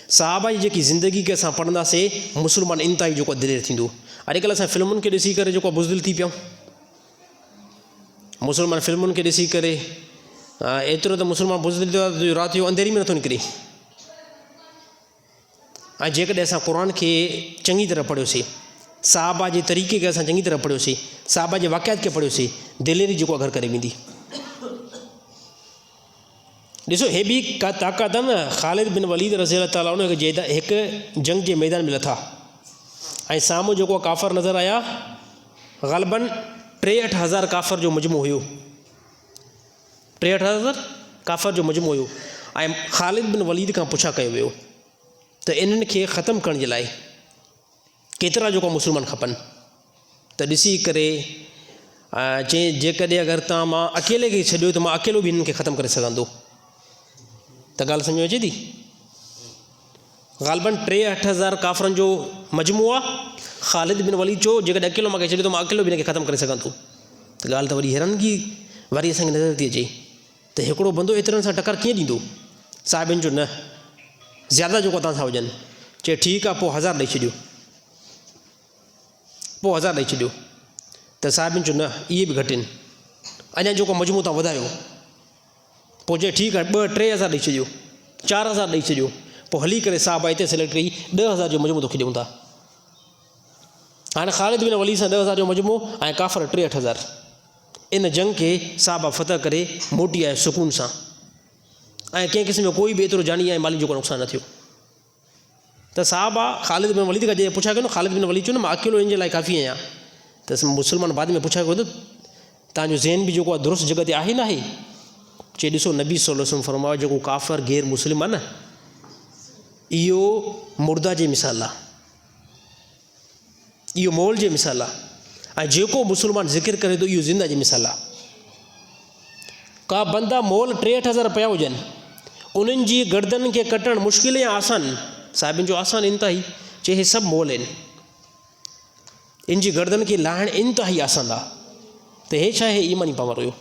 Speaker 2: सहाबा जी जेकी ज़िंदगी खे असां पढ़ंदासीं, मुस्लमान इंतिहाई जेको दिलेर थींदो। अॼुकल्ह असां फिल्मुनि खे ॾिसी करे जेको बुज़दिल थी पियूं, मुस्लमान फिल्मुनि खे ॾिसी करे एतिरो त मुस्लमान बुज़दिल थियो राति जो अंधेरी में नथो निकिरे। ऐं जेकॾहिं असां क़ुर खे चङी तरह पढ़ियोसीं, सहाबा जे तरीक़े खे असां चङी तरह पढ़ियोसीं, सहाबा जे वाक़ियात खे पढ़ियोसीं, दिलेरी जेको घर करे वेंदी। ॾिसो हे बि का ताक़त आहे न, ख़ालिद बिन वलीद रज़ी अल्लाह ताला अन्हु हिकु जंग जे मैदान में लथा, ऐं साम्हूं जेको काफ़र नज़र आया, ग़ालिबन 63,000 काफ़र जो मजमू हुयो, 63,000 काफ़र जो मजमू हुयो। ऐं ख़ालिद बिन वलीद खां पुछा कयो वियो त इन्हनि खे ख़तमु करण जे लाइ केतिरा जेको मुस्लमान खपनि त ॾिसी करे चई जेकॾहिं अगरि तव्हां मां अकेले खे छॾियो त मां अकेलो बि हिननि खे ख़तमु करे सघंदो। त ॻाल्हि सम्झ में अचे थी? ग़ालिबन 63,000 काफ़रनि जो मजमू आहे। ख़ालिद बिन वलीद चयो जेकॾहिं अकेलो मूंखे छॾियो त मां अकेलो बि हिन खे ख़तमु करे सघां थो। त ॻाल्हि त वरी हैरानगी वारी असांखे नज़र थी अचे त हिकिड़ो बंदो एतिरनि सां टकर कीअं ॾींदो। साहिबनि जो न, ज़्यादा जेको तव्हां सां हुजनि। चए ठीकु आहे, पोइ 1000 ॾेई छॾियो, पोइ 1000 ॾेई छॾियो। त साहिबनि जो न, इहे बि घटि आहिनि, अञा जेको मजमू तव्हां वधायो। पोइ चए ठीकु आहे, 2-3 हज़ार ॾेई छॾियो, 4000 ॾेई छॾियो। पोइ हली करे साहिबा हिते सिलेक्ट कई 10,000 जो मजमू तोखे ॾियूं था। हाणे ख़ालिद बिन वलीद सां 10,000 जो मजमू ऐं काफ़र 63,000। इन जंग खे साहिबा फतह करे मोटी आया सुकून सां, ऐं कंहिं क़िस्म जो कोई बि एतिरो जानी ऐं माली जेको नुक़सानु न थियो। त साहिबा ख़ालिद बिन वलीद खां जॾहिं पुछा कयो न, ख़ालिद बिन वलीद चयो न मां अकेलो इन जे लाइ काफ़ी आहियां। त मुस्लमान बाद में पुछा कयो त तव्हांजो ज़हन बि जेको आहे दुरुस्त जॻह ते आहे न आहे? चए ॾिसो नबी सल्लल्लाहु अलैहि वसल्लम फरमायो जेको काफ़र गैर मुस्लिम आहे न, इहो मुर्दा जे मिसाल आहे, इहो मोल जे मिसाल आहे, ऐं जेको मुस्लमान ज़िक्र करे थो इहो ज़िंदा जे मिसाल आहे। का बंदा मोल 63,000 पिया हुजनि, उन्हनि जी गर्दन खे कटणु मुश्किल या आसान? साहिबनि जो आसान इंतिहाई। चए हे सभु मोल आहिनि, इन जी गर्दन खे लाहिणु इंतिहाई आसान आहे। त हे छा आहे? ईमानी पावर हुयो।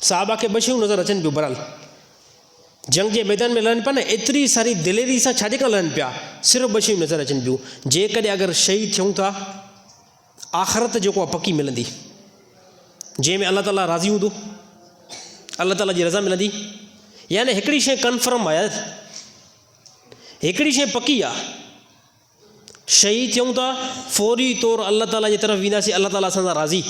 Speaker 2: साहिबा खे ॿ शयूं नज़र अचनि पियूं। बहरहाल जंग जे मैदान में लड़नि पिया न, एतिरी सारी दिलेरी सां छाजे करे लड़नि पिया? सिर्फ़ु 2 शयूं नज़र अचनि पियूं। जेकॾहिं अगरि शहीद थियूं था, आख़िरत जेको आहे पकी मिलंदी, जंहिंमें अल्लाह ताला राज़ी हूंदो, अल्लाह ताला जी रज़ा मिलंदी। यानी हिकिड़ी शइ कन्फर्म आहे, हिकिड़ी शइ पकी आहे, शहीद थियूं था फौरी तौरु अल्लाह ताला जी तरफ़ वेंदासीं, अल्लाह ताला असां सां राज़ी।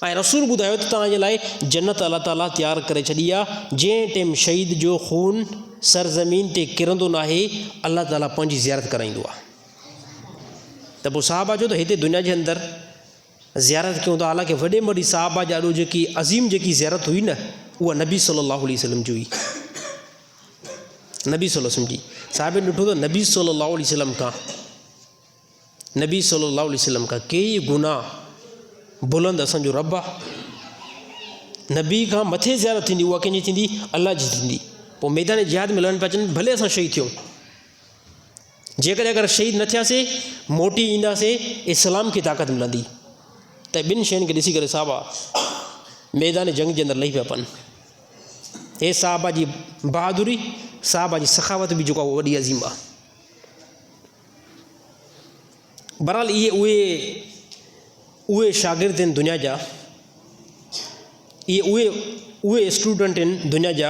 Speaker 2: ऐं रसूल ॿुधायो त तव्हांजे लाइ जन्नत अल्लाह ताला तयारु करे छॾी आहे। जंहिं टाइम शहीद जो खून सरज़मीन ते किरंदो न आहे, अल्लाह ताला पंहिंजी ज़ियारत कराईंदो आहे। त पोइ साहिबा जो त हिते दुनिया जे अंदरि ज़ियारत कयूं था। हालांकि वॾे में वॾी साहिबा जा ॾाढो जेकी अज़ीम जेकी ज़ियारत हुई न, उहा नबी सल्लल्लाहु अलैहि वसल्लम जी हुई। नबी सल्लल्लाहु अलैहि वसल्लम जी साहिबनि ॾिठो त नबी सल्लल्लाहु अलैहि वसल्लम खां, नबी सल्लल्लाहु अलैहि वसल्लम खां कई गुना बुलंद असांजो रब आहे। नबी खां मथे ज़ियारत थींदी, उहा कंहिंजी थींदी? अल्लाह जी थींदी। पोइ मैदान जिहाद में लड़नि पिया अचनि, भले असां शहीद थियूं, जेकॾहिं अगरि शहीद न थियासीं, मोटी ईंदासीं, इस्लाम खे ताक़त मिलंदी। त 2 शयुनि खे ॾिसी करे साहिबा मैदान जंग जे अंदरि लही पिया पवनि। हे साहिबा जी बहादुरी, साहिबा जी सखावत बि जेको आहे उहा वॾी अज़ीम आहे। बहरहाल इहे उहे शागिर्द आहिनि दुनिया जा, इहे उहे स्टूडेंट आहिनि दुनिया जा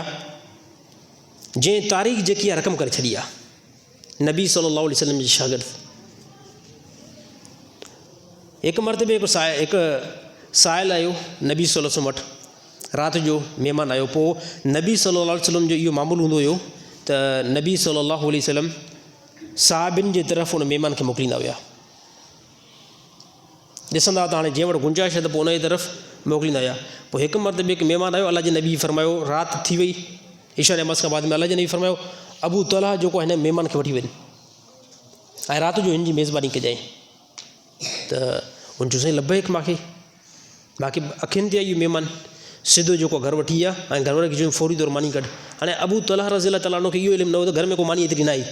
Speaker 2: जंहिं तारीख़ जेकी आहे रक़म करे छॾी आहे। नबी सल्लल्लाहु अलैहि वसल्लम जे शागिर्द। हिकु मरतबे हिकु साहिल आयो नबी सल्लल्लाहु अलैहि वसल्लम वटि, राति जो महिमान आयो। पोइ नबी सल्लल्लाहु अलैहि वसल्लम जो इहो मामूल हूंदो हुयो त नबी सल्लल्लाहु अलैहि वसल्लम साहिबनि जे तरफ़ उन महिमान खे मोकिलींदा हुआ। ॾिसंदा त हाणे जंहिं वटि गुंजाइश आहे त पोइ उनजी तरफ़ मोकिलींदा हुआ। पोइ हिकु मरतबे हिकु महिमान आयो, अल्लाह जे नबी फरमायो, राति थी वई ईशा नमाज़ खां बाद में, अल्लाह जे नबी फरमायो अबू तलहा जेको हिन महिमान खे वठी वञ ऐं राति जो हिन जी मेज़बानी कजांइ। त हुन चयो साईं लबैक, मूंखे अखियुनि ते इहो महिमान सिधो जेको घर वठी विया ऐं घर वारे खे चयो फौरी तौरु मानी कढ। हाणे अबू तलहा रज़ियल्लाहु ताला अन्हु खे इहो इल्मु न हो त घर में को मानी एतिरी न आई।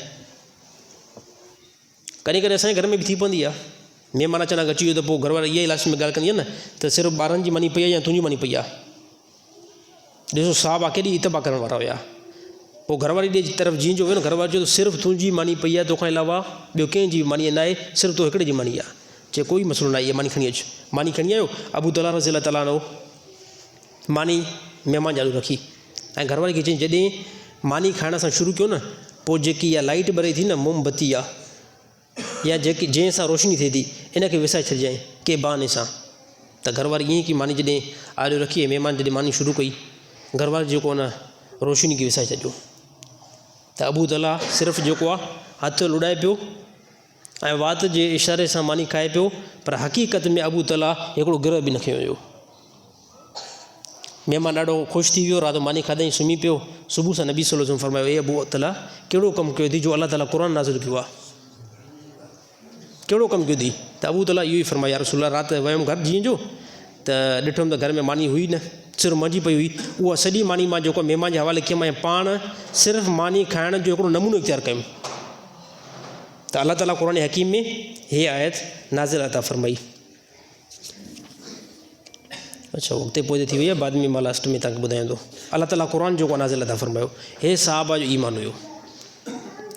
Speaker 2: कॾहिं कॾहिं असांजे घर में बि थी पवंदी आहे, महिमान अचानक अची वियो त पोइ घरवारा इहा ई लास्ट में ॻाल्हि कंदी आहे न त सिर्फ़ु ॿारनि जी मानी पई आहे या तुंहिंजी मानी पई आहे। ॾिसो साहिबा केॾी इतबा करण वारा हुया। पोइ घरवारी ॾे तरफ़ जीअं जो हुयो न, घरवारी चयो त सिर्फ़ु तुंहिंजी मानी पई आहे, तोखां अलावा ॿियो कंहिंजी बि मानी न आहे, सिर्फ़ु तो हिकिड़े जी मानी आहे। चए कोई मसइलो न आहे, इहा मानी खणी अचु। मानी खणी आयो, अबू तलहा रज़ियल्लाहु ताला अन्हु मानी महिमान चालू रखी ऐं घरवारी खे चई जॾहिं मानी खाइण सां शुरू कयो न, पोइ जेकी इहा लाइट ॿरे थी न, मोमबती आहे या जेकी जंहिं सां रोशनी थिए थी, इनखे विसाए छॾिजांइ के बहाने सां। त घरवारी ईअं की मानी जॾहिं आॾो रखी, महिमान जॾहिं मानी शुरू कई, घरवारी जेको आहे न रोशनी खे विसाए छॾियो। त अबू तलहा सिर्फ़ु जेको आहे हथु लुॾाए पियो ऐं वात जे इशारे सां मानी खाए पियो, पर हक़ीक़त में अबू तलहा हिकिड़ो गिरह बि न खयो हुयो। महिमान ॾाढो ख़ुशि थी वियो, राति मानी खाधई, सुम्ही पियो। सुबुह सां नबी सल्लल्लाहु अलैहि वसल्लम फरमायो, ए अबू तलहा कहिड़ो कमु कयो अथई जो अल्लाह ताला क़ुर नाज़िल कयो आहे? कहिड़ो कमु कयो अथई? त अबू तला इहो ई फरमाया, रसूल राति वियुमि घर जीअं जो, त ॾिठुमि त घर में मानी हुई न, सिर्फ़ु मंझि पई हुई। उहा सॼी मानी मां जेको महिमान जे हवाले कयमि ऐं पाण सिर्फ़ु मानी खाइण जो हिकिड़ो नमूनो इख़्तियार कयुमि। त अलाह ताला क़ुरान हकीम में हीअ आयत नाज़िल अता फरमाई। अच्छा वक़्तु पोइ थी वई आहे, बाद में मां लास्ट में तव्हांखे ॿुधायां थो। अलाह ताला क़ुरान जेको नाज़िल अता फरमायो, हे साहबा जो ईमान हुयो,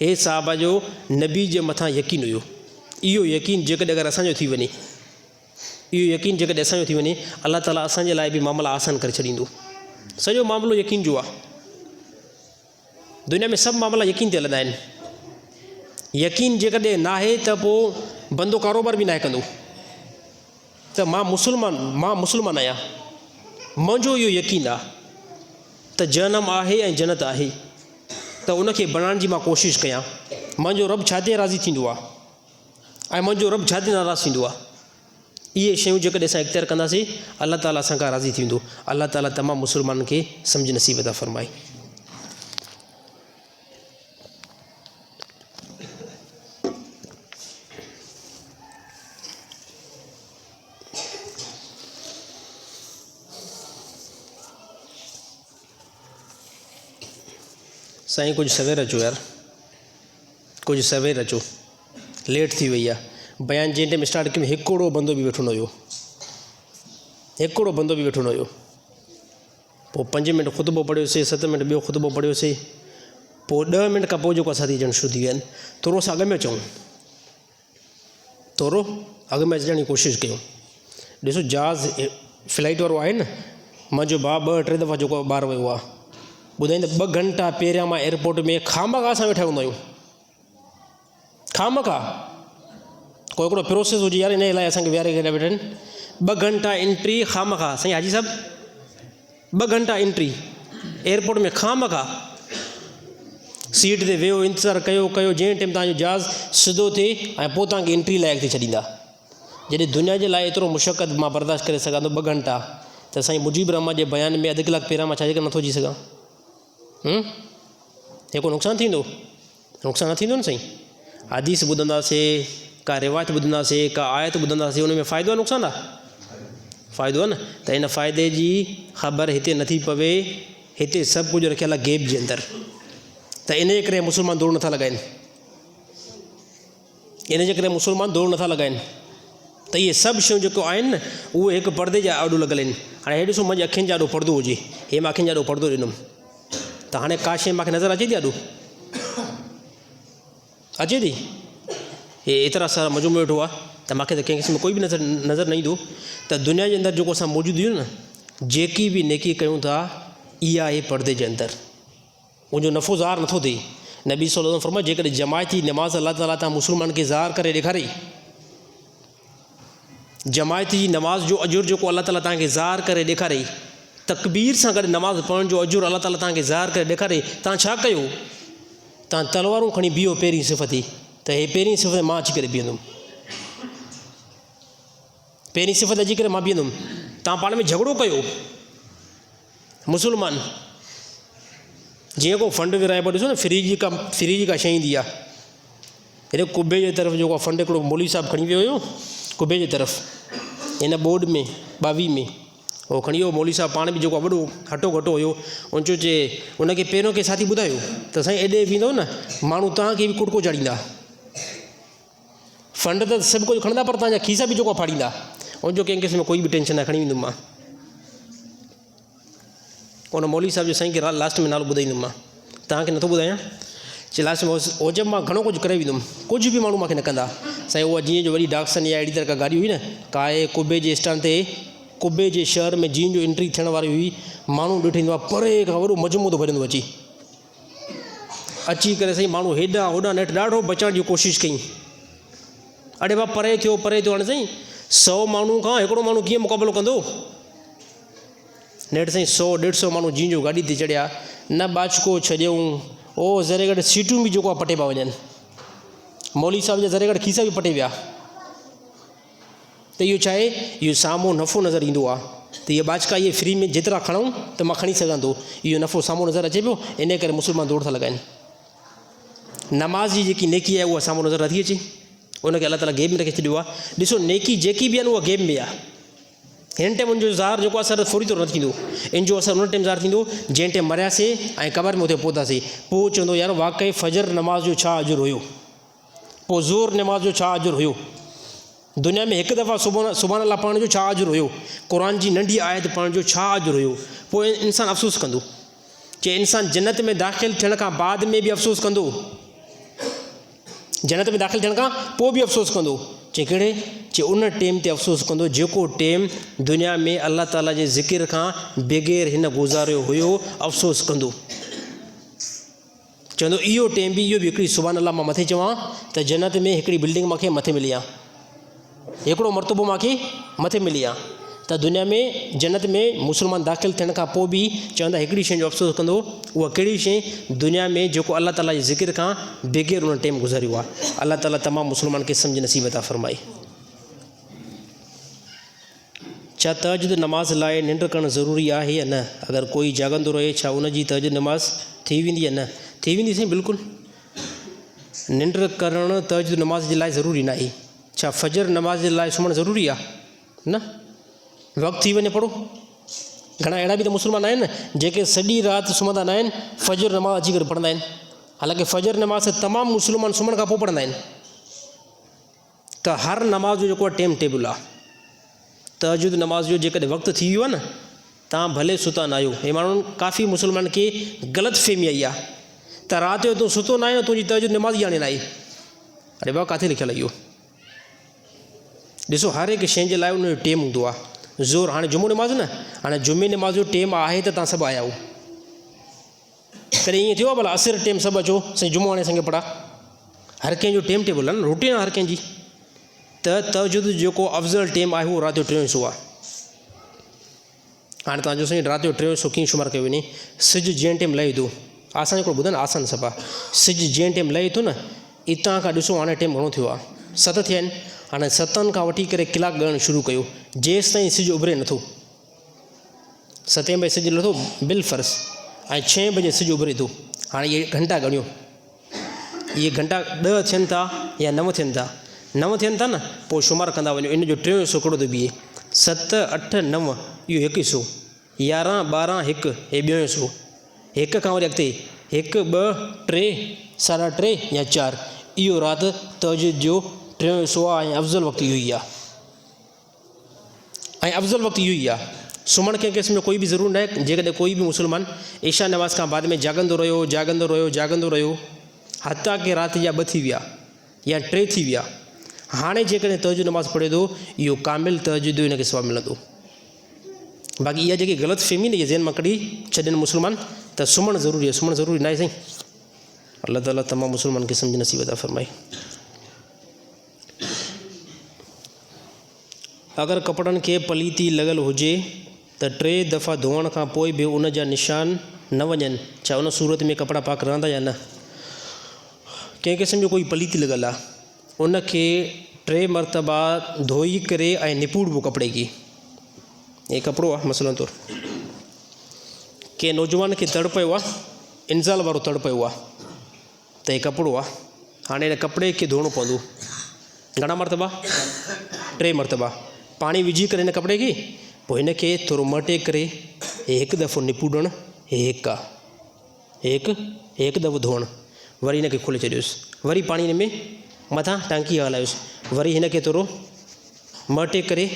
Speaker 2: हे साहबा जो नबी जे मथां यकीन हुयो। इहो यकीन जेकॾहिं अगरि असांजो थी वञे, इहो यकीन जेकॾहिं असांजो थी वञे, अलाह ताला असांजे लाइ बि मामला आसान करे छॾींदो। सॼो मामिलो यकीन जो आहे। दुनिया में सभु मामला यकीन ते हलंदा आहिनि। यकीन जेकॾहिं नाहे त पोइ बंदो कारोबार बि नाहे कंदो। त मां मुस्लमान आहियां, मुंहिंजो इहो यकीन आहे त जनम आहे ऐं जन्नत आहे, त उनखे बणाइण जी मां कोशिशि कयां। मुंहिंजो रब छा ते राज़ी थींदो आहे ऐं मुंहिंजो रब छा ते नाराज़ थींदो आहे, इहे शयूं जेकॾहिं असां इख़्तियार कंदासीं, अलाह ताला असां खां राज़ी थींदो। अलाह ताला तमामु मुस्लमाननि खे सम्झ नसीब अता फरमाए। साईं कुझु सवेर अचो यार, कुझु सवेर अचो, लेट थी वई आहे। बयान जंहिं टाइम स्टार्ट कयो हिकिड़ो बंदो बि वेठो न हुयो, हिकिड़ो बंदो बि वेठो न हुयो। पोइ 5 मिंट ख़ुतबो पढ़ियोसीं, 7 मिंट ॿियो ख़ुतबो पढ़ियोसीं, पोइ 10 मिंट खां पोइ जेको असां अचणु शुरू थी विया आहिनि। थोरो असां अॻु में अचूं, थोरो अॻु में अचण जी कोशिशि कयूं। ॾिसो जहाज़ फ्लाइट वारो आहे न, मुंहिंजो भाउ 2-3 दफ़ा जेको ॿाहिरि वियो आहे, ॿुधाईंदो 2 घंटा पहिरियां मां एयरपोर्ट में खामखा असां वेठा हूंदा आहियूं। खामखा कोई हिकिड़ो प्रोसेस हुजे यार, इन लाइ असांखे विहारे करे वेठा आहिनि। 2 घंटा एंट्री खामखा, साईं हाजी साहब 2 घंटा एंट्री एयरपोर्ट में खामखा। सीट ते वेहो, इंतज़ारु कयो, जंहिं टाइम तव्हांजो जहाज़ सिधो थिए ऐं पोइ तव्हांखे एंट्री लाइक़ु थी छॾींदा। जॾहिं दुनिया जे लाइ एतिरो मुशक़त मां बर्दाश्त करे सघां थो 2 घंटा, त साईं मुजीब रहमान जे बयान में अधु कलाक पहिरियां मां छा करे नथो अची सघां? हे को नुक़सानु थींदो? नुक़सानु न थींदो न साईं। हदीस ॿुधंदासीं, का रिवायत ॿुधंदासीं, का आयत ॿुधंदासीं, उन में फ़ाइदो आहे नुक़सानु आहे? फ़ाइदो आहे न। त इन फ़ाइदे जी ख़बर हिते नथी पवे, हिते सभु कुझु रखियलु आहे गेप जे अंदरि। त इन जे करे मुस्लमान दौड़ नथा लॻाइनि, इन जे करे मुस्लमान दौड़ नथा लॻाइनि। त इहे सभु शयूं जेको आहिनि न, उहे हिकु परदे जा आॾो लॻल आहिनि। हाणे हे ॾिसो, मुंहिंजे अखियुनि जा आॾो परदो हुजे, हे मां अखियुनि जा आॾो परदो ॾिनुमि, त हाणे का शइ मूंखे नज़र अचे थी? आॾो अचे थी? हे एतिरा सारा मजमूओ वेठो आहे, त मूंखे त कंहिं क़िस्म कोई बि नज़र न ईंदो। त दुनिया जे अंदरि जेको असां मौजूदु आहियूं न, जेकी बि नेकी कयूं था, इहा आहे परदे जे अंदरि, उनजो नफ़ो ज़ाहिर नथो थिए। नबी सल्लल्लाहु अलैहि वसल्लम फरमायो, जेकॾहिं जमायती नमाज़ अलाह ताला तव्हां मुस्लमान खे ज़ाहिर करे ॾेखारे, जमायती नमाज़ जो अजुर जेको अलाह ताला तव्हांखे ज़ाहिर करे ॾेखारे, तकबीर सां गॾु नमाज़ पढ़ण जो अजुर अलाह ताला तव्हांखे ज़ाहिर करे ॾेखारे, तव्हां छा कयो? तव्हां तलवारूं खणी बीहो पहिरीं सिफ़त ई, त हे पहिरीं सिफ़त मां अची करे बीहंदुमि, पहिरीं सिफ़त अची करे मां बीहंदुमि। तव्हां पाण में झगड़ो कयो मुस्लमान, जीअं को फंड विराए पियो, ॾिसो न फ्री जी का शइ ईंदी आहे, हेॾे कुबे जे तरफ़ जेको फंड हिकिड़ो मौलवी साहिबु खणी वियो हुयो, कुबे जे तरफ़ हिन बोर्ड में 22 में उहो खणी वियो मौलवी साहिबु, पाण बि जेको वॾो हटो घटो हुयो, उन चए उनखे पहिरियों कंहिं साथी ॿुधायो त साईं एॾे बीहंदो न माण्हू तव्हांखे बि कुटको चाढ़ींदा, फंड त सभु कुझु खणंदा पर तव्हांजा खीसा बि जेको फाड़ींदा। उन जो कंहिं क़िस्म कोई बि टेंशन न खणी वेंदुमि मां। उन मौलवी साहिब जो साईं खे लास्ट में नालो ॿुधाईंदुमि मां, तव्हांखे नथो ॿुधायां। चए लास्ट में ओजब मां घणो कुझु करे वेंदुमि, कुझु बि माण्हू मूंखे न कंदा। साईं उहा जीअं जो वॾी डाक्सन या अहिड़ी तरह का गाॾी हुई न, काए कुबे जे स्टैंड ते, कुबे जे शहर में जीअं जो एंट्री थियण वारी हुई, माण्हू ॾिठो आहे परे खां वॾो मजमूओ थो भरंदो अची करे साईं माण्हू हेॾां होॾां नेठि ॾाढो बचाइण जी कोशिशि कई। अड़े भाउ परे थियो हाणे साईं 100 माण्हू खां हिकिड़ो माण्हू कीअं मुक़ाबिलो कंदो? नेठि साईं 100-150 माण्हू जीअं जो गाॾी ते चढ़िया, न बाचको छॾियऊं, ओ ज़रे गॾु सीटूं बि जेको आहे पटे पिया वञनि, मौलवी साहिब जा ज़रे गॾु खीसा बि पटे विया। त इहो छा आहे? इहो साम्हूं नफ़ो नज़र ईंदो आहे, त इहे बाचका इहे फ्री में जेतिरा खणूं त मां खणी सघां थो, इहो नफ़ो साम्हूं नज़र अचे पियो, इन करे मुस्लमान दौड़ था लॻाइनि। नमाज़ जी जेकी नेकी आहे उहा साम्हूं नज़र नथी अचे, उनखे अलाह ताला गेम में रखे छॾियो आहे। ॾिसो नेकी जेकी बि आहिनि उहा गेम में आहे। हिन टाइम उनजो ज़ार जेको असरु फौरी तौरु न थींदो, इन जो असरु उन टाइम ज़ार थींदो जंहिं टाइम मरियासीं ऐं क़बर में उते पहुतासीं। पोइ चवंदो यार वाक़ई फजर नमाज़ जो छा अजुरु हुयो, पोइ ज़ोर नमाज़ जो छा अजुरु हुयो, दुनिया में हिकु दफ़ा सुभान अल्लाह पढ़ण जो छा अजुरु हुयो, क़ुर जी नंढी आयत पढ़ण जो छा अजुरु हुयो। पोइ इंसानु अफ़सोस कंदो, चए इंसानु जन्नत में दाख़िल थियण खां बाद में बि अफ़सोस कंदो, जन्नत में दाख़िल थियण खां पोइ बि अफ़सोस कंदो। चए कहिड़े, चए उन टेम ते अफ़सोस कंदो जेको टेम दुनिया में अल्लाह ताला जे ज़िकिर खां बग़ैर हिन गुज़ारियो हुयो, अफ़सोस कंदो। चवंदो इहो टेम बि, इहो बि हिकिड़ी सुभान अल्लाह मां मथे चवां त जन्नत में हिकिड़ी बिल्डिंग मूंखे मथे मिली आहे, हिकिड़ो मरतबो मूंखे मथे मिली आहे। त दुनिया में जन्नत में मुस्लमान दाख़िल थियण खां पोइ बि चवंदा हिकिड़ी शइ जो अफ़सोस कंदो, उहा कहिड़ी शइ, दुनिया में जेको अल्लाह ताला जे ज़िकिर खां बग़ैर उन टेम गुज़ारियो आहे। अल्लाह ताला तमामु मुस्लमान खे सम्झ नसीब अता फ़रमाए। छा तहज्जुद नमाज़ लाइ निंड करणु ज़रूरी आहे या न? अगरि कोई जाॻंदो रहे छा उनजी तहज्जुद नमाज़ थी वेंदी या न? थी वेंदी साईं, बिल्कुलु। निंड करणु तहज्जुद नमाज़ जे लाइ ज़रूरी न आहे। छा फजर नमाज़ जे लाइ सुम्हणु ज़रूरी आहे? न, वक़्तु थी वञे पढ़ो। घणा अहिड़ा बि त मुस्लमान आहिनि न जेके सॼी राति सुम्हंदा न आहिनि, फजर नमाज़ अची करे पढ़ंदा आहिनि। हालांकि फजर नमाज़ तमामु मुस्लमान सुम्हण खां पोइ पढ़ंदा आहिनि। त हर नमाज़ जो जेको आहे टाइम टेबल आहे। तहज्जुद नमाज़ जो जेकॾहिं वक़्तु थी वियो आहे न, तव्हां भले सुता न आहियो। हे माण्हुनि काफ़ी मुस्लमान खे ग़लति फ़हमी आई आहे त राति जो तूं सुतो न आहियो, तुंहिंजी तहज्जुद नमाज़ ई हाणे न आई। अरे भाउ, किथे लिखियलु आहे इहो? ॾिसो हर हिकु शइ जे लाइ उनजो टेम हूंदो आहे। ज़ोर, हाणे जुमो नमाज़ न, हाणे जुमे नमाज़ जो टेम आहे त तव्हां सभु आया आहियो। कॾहिं ईअं थियो आहे भला असर टेम सभु अचो साईं जुमो हाणे असांखे पढ़ा? हर कंहिंजो टेम टेबल आहे न, रुटीन आहे हर कंहिंजी। त तहज्जुद जेको अफ़ज़ल टेम आहे उहो राति जो 3 हिसो आहे। हाणे तव्हांजो साईं राति जो 3 हिसो कीअं शुमारु कयो वञे? सिज जंहिं टाइम लहे थो, आसान हिकिड़ो ॿुधनि, आसान सफ़ा, सिज जंहिं टाइम लहे थो न, हितां खां ॾिसो हाणे टाइम घणो थियो आहे, 7 थिया आहिनि। हाणे 7 खां वठी करे कलाकु ॻणणु शुरू कयो जेसि ताईं सिज उभरे नथो। 7 बजे सिज लथो बिल फ़र्ज़, ऐं 6 बजे सिज उभरे थो। हाणे इहे घंटा ॻणियो, इहे घंटा 10 थियनि था या 9 थियनि था। 9 थियनि था न, पोइ शुमारु कंदा वञो। इन जो 3 हिसो कहिड़ो थो बीहे? 7, 8, 9, इहो 1 हिसो। 11, 12, 1, हे 2 हिसो। 1 खां वरी अॻिते 1, 2, 3, 3.5 या 4, इहो राति तहज्जुद जो 3 हिसो आहे। ऐं अफ़ज़ल वक़्तु इहो ई आहे। ऐं अफ़ज़ल वक़्तु इहो ई आहे। सुम्हण कंहिं क़िस्म जो कोई बि ज़रूरु न आहे। जेकॾहिं कोई बि मुस्लमान ईशा नमाज़ खां बाद में जाॻंदो रहियो हता की राति जा 2 थी विया या 3 थी विया, हाणे जेकॾहिं तहज्जुद नमाज़ पढ़े थो, इहो कामिल तहज्जुद हिनखे सवाबु मिलंदो। बाक़ी इहा जेकी ग़लति फ़हमी न, इहा ज़हन मां कढी छॾनि मुस्लमान त सुम्हणु ज़रूरी आहे। सुम्हणु ज़रूरी न आहे साईं। अल्लाह ताला तमामु मुस्लमान खे सम्झ नसीब अता फ़रमाए। अगरि कपिड़नि खे पलीती लॻल हुजे त 3 दफ़ा धोअण खां पोइ बि उन जा निशान न वञनि, छा उन सूरत में कपिड़ा पाक रहंदा या न? कंहिं क़िस्म जो कोई पलीती लॻल आहे, उनखे 3 मरतबा धोई करे ऐं निपूड़बो कपिड़े खे। हे कपिड़ो आहे मसलन तौरु, कंहिं नौजवान खे तड़ पियो आहे, इंज़ाल वारो तड़ पियो आहे, त हे कपिड़ो आहे। हाणे हिन कपिड़े खे धोइणो पवंदो। घणा मरतबा? 3 मरतबा पाणी विझी करे हिन कपिड़े खे, पोइ हिन खे थोरो मटे करे हे 1 दफ़ो निपूड़णु, हे 1 आहे, हे 1 दफ़ो धोअणु, वरी हिन खे खोले छॾियोसि, वरी पाणी हिन में मथां टांकी हलायोसि, वरी हिन खे थोरो मटे करे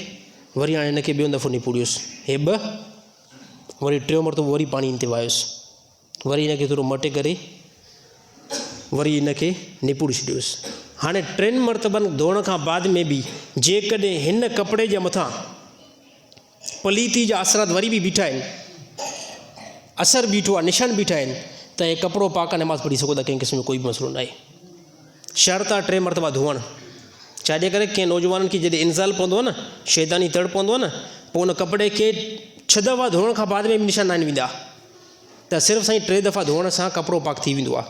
Speaker 2: वरी हाणे हिन खे ॿियो दफ़ो निपूड़ियोसि, हे 2, वरी 3 मरतबो वरी पाणी हिन ते वायोसि, वरी हिन खे थोरो मटे करे वरी हिन खे निपूड़ी छॾियोसि। हाणे 3 मरतबनि धोअण खां बाद में बि जेकॾहिं हिन कपिड़े जे मथां पलीती जा असरात वरी बि बीठा आहिनि, असरु बीठो आहे, निशान बीठा आहिनि, त हे कपिड़ो पाक नमाज़ पढ़ी सघो था। कंहिं क़िस्म जो कोई बि मसइलो न आहे। शर्त आहे 3 मरतबा धोअणु। छाजे करे कंहिं नौजवाननि खे जॾहिं इंज़ाल पवंदो आहे न, शैतानी तड़ पवंदो आहे न, पोइ उन कपिड़े खे 6 दफ़ा धोअण खां बाद में बि निशान न आहिनि वेंदा, त सिर्फ़ु साईं 3 दफ़ा धोअण सां कपिड़ो पाक थी वेंदो आहे।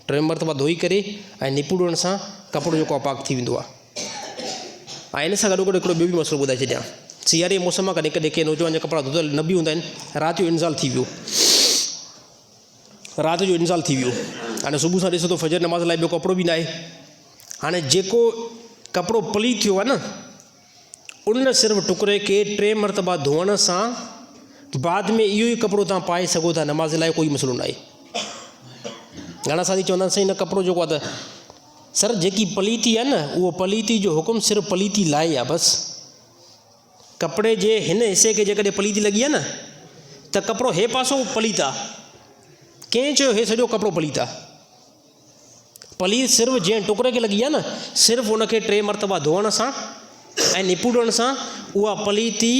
Speaker 2: 3 मरतबा धोई करे ऐं निपूड़ण सां कपिड़ो जेको आहे पाक थी वेंदो आहे। ऐं इन सां गॾो गॾु हिकिड़ो ॿियो बि मसइलो ॿुधाए छॾियां। सियारे जे मौसम मां कॾहिं कॾहिं कंहिं नौजवान जा कपिड़ा धोतल न बि हूंदा आहिनि, राति जो इंज़ाल थी वियो, राति जो इंज़ाल थी वियो, हाणे सुबुह सां ॾिसो त फजर नमाज़ लाइ ॿियो कपिड़ो बि न आहे। हाणे जेको कपिड़ो पलीत थियो आहे न, उन सिर्फ़ु टुकड़े खे 3 मरतबा धोअण सां बाद में इहो ई कपिड़ो तव्हां पाए सघो था, नमाज़ लाइ कोई मसइलो न आहे। घणा साथी चवंदा आहिनि साईं न कपिड़ो जेको आहे त सर जेकी पलीती आहे न, उहो पलीती जो हुकुम सिर्फ़ु पलीती लाइ आहे बसि। कपिड़े जे हिन हिसे खे जेकॾहिं पलीती लॻी आहे न त कपिड़ो हे पासो पलीत आहे, कंहिं चयो हे सॼो कपिड़ो पलीत आहे? पलीत सिर्फ़ु जंहिं टुकड़े खे लॻी आहे न, सिर्फ़ु उनखे 3 मरतबा धोअण सां ऐं निपूड़ण सां उहा पलीती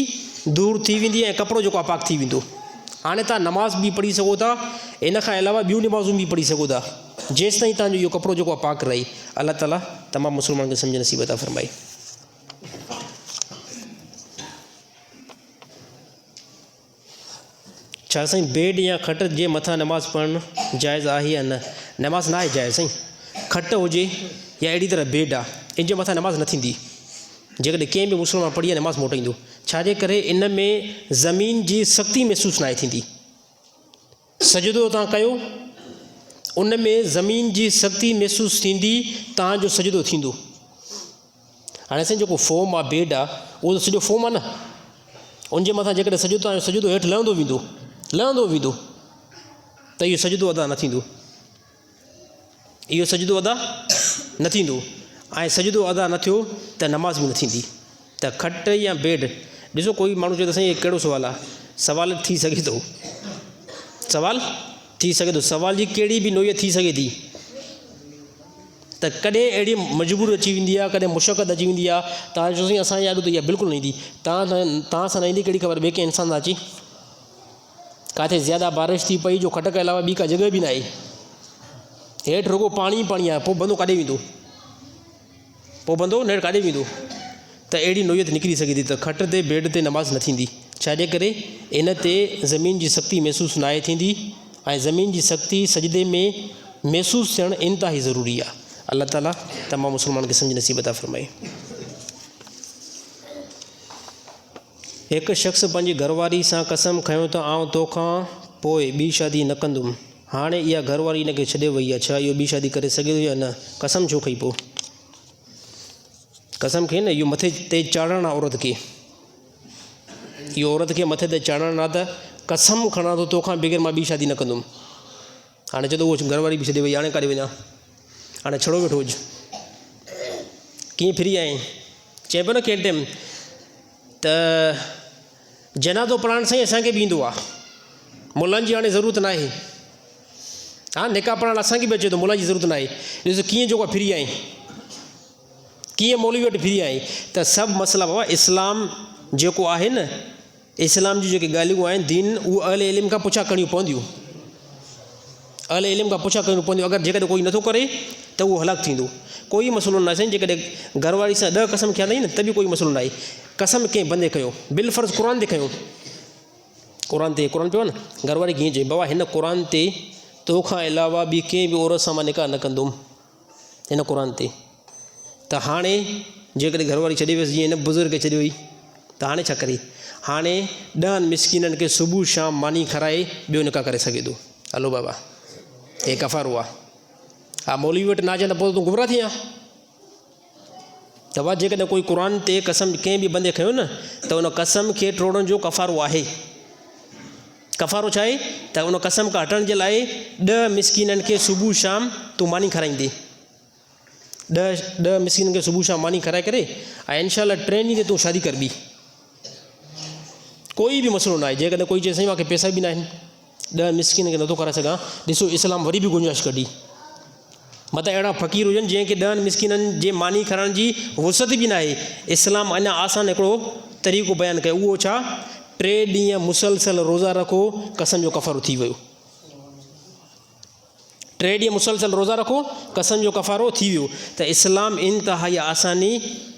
Speaker 2: दूरि थी वेंदी ऐं कपिड़ो जेको आहे पाक थी वेंदो। हाणे तव्हां नमाज़ बि पढ़ी सघो था, इन खां अलावा ॿियूं नमाज़ूं बि पढ़ी सघो था, जेसि ताईं तव्हांजो इहो कपिड़ो जेको आहे पाक रही। अलाह ताला तमामु मुस्लमान खे सम्झ नसीब अता फ़रमाए। छा साईं बेड या खट जे मथां नमाज़ पढ़णु जाइज़ आहे या न? नमाज़ न आहे जाइज़ साईं। खट हुजे या अहिड़ी तरह बेड आहे, इन जे मथां नमाज़ न थींदी। जेकॾहिं कंहिं बि मुस्लमान पढ़ी आहे नमाज़ मोटाईंदो, छाजे करे इन में ज़मीन जी सख़्ती महसूसु न आहे थींदी। सजदो तव्हां कयो, उन में ज़मीन जी सख़्ती महसूसु थींदी, तव्हांजो सजदो थींदो। हाणे साईं जेको फोम आहे, बेड आहे, उहो त सॼो फोम आहे न, उनजे मथां जेकॾहिं सजो तव्हांजो सजदो हेठि लहंदो वेंदो त इहो सजदो अदा न थींदो, इहो सजदो अदा न थींदो। ऐं सजदो अदा न थियो त नमाज़ बि न थींदी। त खट या बेड, ॾिसो कोई माण्हू चए त साईं इहो कहिड़ो सुवालु आहे? सुवालु थी सघे थो, सुवालु थी सघे थो, सुवाल जी कहिड़ी बि नोयत थी सघे थी। त कॾहिं अहिड़ी मजबूरी अची वेंदी आहे, कॾहिं मुशक़त अची वेंदी आहे, तव्हां चओ साईं असांजे आॾो त इहा बिल्कुलु न ईंदी। तव्हां सां न ईंदी, कहिड़ी ख़बर ॿिए कंहिं इंसान सां अची। किथे ज़्यादा बारिश थी पई जो खट खां अलावा ॿी का जॻह बि न आहे, हेठि रुॻो पाणी पाणी आहे, पोइ बंदो काॾे वेंदो? पोइ बंदो नेठि काॾे वेंदो? त अहिड़ी नोयत निकिरी सघे थी त खट ते बेड ते नमाज़ न थींदी। छाजे करे? इन ते ज़मीन जी सख़्ती महसूसु न आहे थींदी, ऐं ज़मीन जी सख़्ती सजदे में महसूसु थियणु इंतिहाई ज़रूरी आहे। अल्लाह ताला तमामु मुस्लमान खे सम्झ नसीब अता फ़रमाए। हिकु शख़्स पंहिंजी घरवारी सां कसम खयो त आउं तोखां पोइ ॿी शादी न कंदुमि। हाणे इहा घरवारी हिनखे छॾे वई आहे, छा इहो ॿी शादी करे सघे थो या न? कसम छो खई पोइ? कसम खे न, इहो मथे ते चाढ़णु आहे औरत खे, इहो औरत खे मथे ते चाढ़णु आहे त कसम खणां थो तोखां बग़ैर मां ॿी शादी न कंदुमि। हाणे चए थो उहो घरवारी बि छॾे वई, हाणे काॾे वञा? हाणे छड़ो वेठो हुजे, कीअं फ्री आहीं? चइबो न कंहिं टाइम त जनाज़ो पढ़ाइण साईं असांखे बि ईंदो आहे, मुलनि जी हाणे ज़रूरत न आहे। हा, निकाह पढ़णु असांखे बि अचे थो, मुलनि जी ज़रूरत न आहे। ॾिसो कीअं जेको आहे फ्री आहीं, कीअं मौलवी वटि फ्री आहीं। त सभु मसइला बाबा इस्लाम जेको आहे न, इस्लाम जी जेके ॻाल्हियूं आहिनि दीन, उहे अहले इल्म खां पुछा करणियूं पवंदियूं, अहले इल्म खां पुछा करणियूं पवंदियूं। अगरि जेकॾहिं कोई नथो करे त उहो हलाकु थींदो। कोई मसइलो न आहे साईं, जेकॾहिं घरवारी सां 10 कसम खया अथई न त बि कोई मसइलो न आहे। कसम कंहिं बंदे कयो, बिलफर्ज़ क़ुर ते खयो, क़ुर ते, क़ुर पियो न, घरवारी कीअं चई बाबा हिन क़ुर ते तोखां अलावा ॿी कंहिं बि औरत सां मां निकाह न कंदुमि, हिन क़ुर ते। त हाणे जेकॾहिं घरवारी छॾे वियसि, जीअं हिन बुज़ुर्ग खे छॾे वई, त हाणे छा करे? हाणे 10 मिसकिननि खे सुबुह शाम मानी खाराए ॿियो निकाह करे सघे थो। हलो बाबा, हे कफ़ारो आहे। हा, मौलवी वटि न अचे त पोइ तूं गुमराह थी आहे। त वाह, जेकॾहिं कोई क़ुर ते कसम कंहिं बि बंदे खयो न त उन कसम खे टोड़ण जो कफ़ारो आहे। कफ़ारो छा आहे? त उन कसम खां हटण जे लाइ 10 मिसकिननि खे सुबुह शाम तूं मानी खाराईंदे, 10 मिसकिननि खे सुबुह शाम मानी खाराए करे, ऐं इनशाला 3 ॾींहं ते तूं शादी करबी। कोई बि मसइलो न आहे। जेकॾहिं कोई चए साईं मूंखे पैसा बि न आहिनि, 10 मिसकिन खे नथो कराए सघां, ॾिसो इस्लाम वरी बि गुंजाइश कढी। मतिलबु अहिड़ा फ़क़ीर हुजनि जंहिंखे 10 मिसकिननि जे मानी खाराइण जी वुसत बि न आहे, इस्लाम अञा आसान हिकिड़ो तरीक़ो बयानु कयो। उहो छा? 3 ॾींहं मुसलसल रोज़ा रखो, कसम जो कफ़ारो थी वियो। 3 ॾींहं मुसलसल रोज़ा रखो, कसम जो कफ़ारो थी वियो। त इस्लाम इंतिहाई आसानी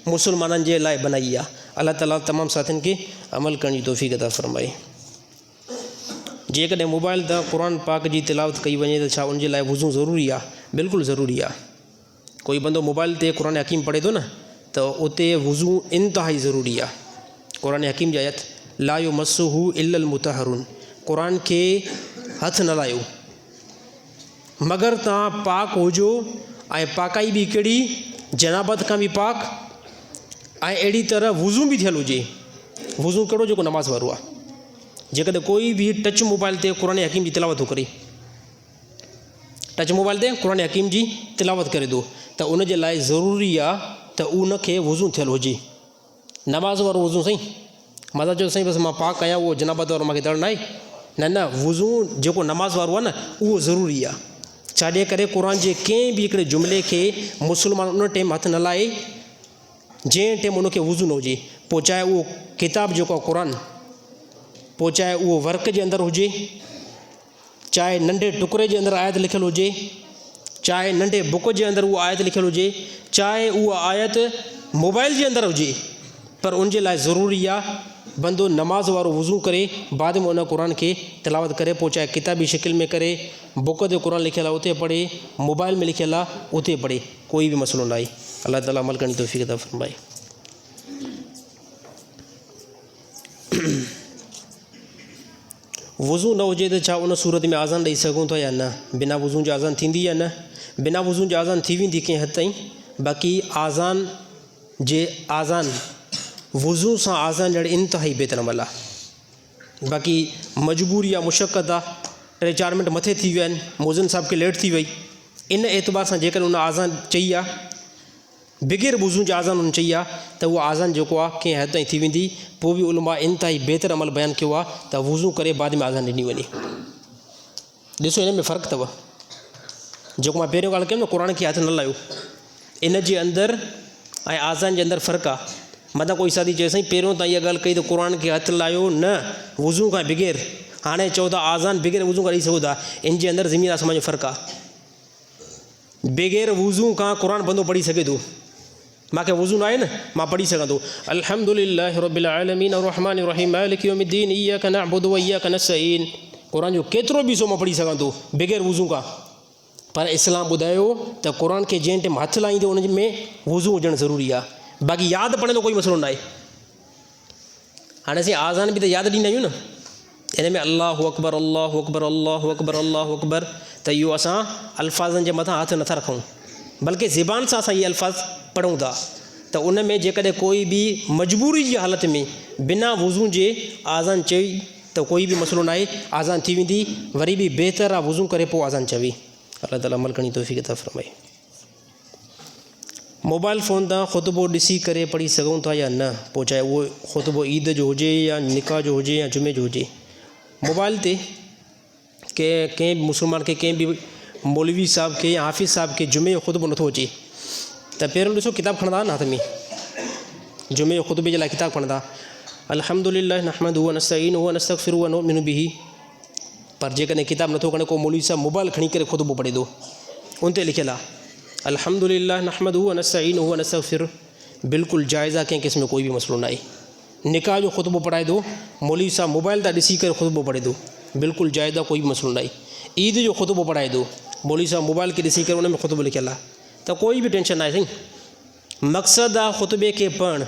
Speaker 2: मुसलमाननि जे लाइ बनाई आहे। अल्लाह ताला तमामु साथियुनि खे अमल करण जी तौफ़ीक़ अता फ़रमाए। जेकॾहिं मोबाइल तां क़ुर पाक जी तिलावत कई वञे त छा उनजे लाइ वुज़ू ज़रूरी आहे? बिल्कुलु ज़रूरी आहे। कोई बंदो मोबाइल ते क़ुर हकीम पढ़े थो न, त उते वुज़ू इंतिहाई ज़रूरी आहे। क़ुर हकीम जी आयत, ला युमस्सुहु इल्लल मुतहरुन, क़ुर खे हथु न लायो मगर तव्हां पाक हुजो। ऐं पाकाई बि कहिड़ी? जनाबत खां बि पाक, ऐं अहिड़ी तरह वुज़ू बि थियलु हुजे। वुज़ू कहिड़ो? जेको नमाज़ वारो आहे। जेकॾहिं कोई बि टच मोबाइल ते क़ुरान हकीम जी तिलावत थो करे, टच मोबाइल ते क़ुरान हकीम जी तिलावत करे थो, त उन जे लाइ ज़रूरी आहे त उनखे वुज़ू थियलु हुजे। नमाज़ वारो वुज़ू साईं, मां चयो साईं बसि मां पाक कयां, उहो जनाबत वारो मूंखे दड़ न आहे। न न, वुज़ू जेको नमाज़ वारो आहे न उहो ज़रूरी आहे। छाजे करे क़ुरान जे कंहिं बि हिकिड़े जुमिले खे मुस्लमान उन टाइम हथु न लाहे जंहिं टाइम उनखे वुज़ू न हुजे। पोइ चाहे उहो किताबु जेको आहे क़ुरान, पोइ चाहे उहो वर्क जे अंदरि हुजे, चाहे नंढे टुकड़े जे अंदरि आयत लिखियलु हुजे, चाहे नंढे बुक जे अंदरि उहा आयत लिखियलु हुजे, चाहे उहा आयत मोबाइल जे अंदरि हुजे, पर उनजे लाइ ज़रूरी आहे बंदो नमाज़ वारो वुज़ू करे बाद में उन क़ुरान खे तिलावत करे। पोइ चाहे किताबी शिकिल में करे, बुक ते क़ुरान लिखियलु आहे उते पढ़े, मोबाइल में लिखियलु आहे उते पढ़े, कोई बि मसइलो न आहे। अल्लाह ताला अमल करण जी तौफ़ीक़ अता फ़रमाए। वुज़ू न हुजे त छा उन सूरत में आज़ान ॾेई सघूं था या न? बिना वुज़ू जे आज़ान थींदी या न? बिना वुज़ू जे आज़ान थी वेंदी कंहिं हद ताईं। बाक़ी आज़ान वुज़ू सां आज़ान ॾियणु इंतिहाई बहितर अमल आहे। बाक़ी मजबूरी आहे, मुशक़त आहे, 3-4 मिंट मथे थी विया आहिनि, मोज़न साहिब खे लेट थी वई, इन एतबार सां जेकर उन आज़ान चई आहे, बग़ैर वुज़ू जे आज़ान उन चई आहे, त उहा आज़ान जेको आहे कंहिं हद ताईं थी वेंदी। पोइ बि उलमा इंतिहाई बहितर अमल बयानु कयो आहे त वुज़ू करे बाद में आज़ान ॾिनी वञे। ॾिसो हिन में फ़र्क़ु अथव। जेको मां पहिरियों ॻाल्हि कयमि न, क़ुरान खे हथु न लाहियो, इन जे अंदरि ऐं आज़ान जे अंदरि फ़र्क़ु आहे। मथां कोई साथी चए साईं पहिरियों तव्हां इहा ॻाल्हि कई त क़ुरान खे हथु लाहियो न वुज़ू खां बग़ैर, हाणे चओ था आज़ान बग़ैर वुज़ू खां ॾेई सघो था। इन जे अंदरि ज़मीन आसमान जो फ़र्क़ु आहे। बग़ैर वुज़ू खां क़ुरान बंदो पढ़ी सघे थो। मूंखे वुज़ू न आहे न, मां पढ़ी सघां थो अल्हम्दुलिल्लाहि रब्बिल आलमीन अर्रहमानिर रहीम मालिकि यौमिद्दीन इय्याका नअबुदु व इय्याका नस्तईन। क़ुरान जो केतिरो बि सो मां पढ़ी सघां थो बग़ैर वुज़ू खां। पर इस्लाम ॿुधायो त क़ुरान खे जंहिं टाइम हथु लाहींदो उन में वुज़ू हुजणु ज़रूरी आहे। बाक़ी यादि पढ़ण जो कोई मसइलो न आहे। हाणे असीं आज़ान बि त यादि ॾींदा आहियूं न, इन में अल्लाहु अकबर अल्लाहु अकबर अल्लाहु अकबर अल्लाहु अकबर, त इहो असां अल्फाज़नि जे मथां हथु नथा रखूं, बल्कि ज़बान सां असां इहे अल्फाज़ पढ़ूं था। त उन में जेकॾहिं कोई बि मजबूरी जी हालत में बिना वुज़ू जे आज़ान चई त कोई बि मसइलो न आहे, आज़ान थी वेंदी। वरी बि बहितर आहे वुज़ू करे पोइ आज़ान चवे। अल्लाह ताला अमल करण जी तौफ़ीक़ अता फ़रमाए। मोबाइल फ़ोन तां ख़ुतबो ॾिसी करे पढ़ी सघूं था या न? पोइ चाहे उहो ख़ुतबो ईद जो हुजे या निकाह जो हुजे या जुमे जो हुजे। मोबाइल ते कंहिं मुस्लमान खे, कंहिं बि मौलवी साहिब खे या हाफ़िज़ साहिब खे जुमे जो ख़ुतबो नथो अचे त पहिरियों ॾिसो किताबु खणंदा न हथ में, जुमे जो ख़ुतबे जे लाइ किताबु खणंदा, अल्हम्दुलिल्लाह नहमदुहु व नस्तईनुहु व नस्तग़फिरुहु व नुमिनु बिही। पर जेकॾहिं किताबु नथो खणे को मौलवी साहिब मोबाइल खणी करे ख़ुतबो पढ़े थो, उन ते लिखियलु आहे अल्हम्दुलिल्लाह नहमदुहु व नस्तईनुहु व नस्तग़फिरुहु। बिल्कुलु जाइज़ आहे, कंहिं क़िस्म जो कोई बि मसइलो न आहे। निकाह जो ख़ुतबो पढ़ाए थो, मौलवी साहिब मोबाइल तां ॾिसी करे ख़ुतबो पढ़े थो, बिल्कुलु जाइज़ आहे, कोई बि मसइलो न आहे। ईद जो ख़ुतबो पढ़ाए थो, मौलवी साहिब मोबाइल खे ॾिसी करे उन में ख़ुतबो लिखियलु आहे, त कोई बि टेंशन न आहे साईं। मक़सदु आहे ख़ुतबे खे पढ़णु,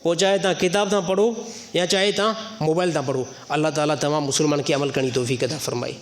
Speaker 2: पोइ चाहे तव्हां किताब तां पढ़ो या चाहे तव्हां मोबाइल तां पढ़ो। अल्लाह ताला तमामु मुस्लमान खे अमल करण जी तौफ़ीक़ अता फ़रमाए।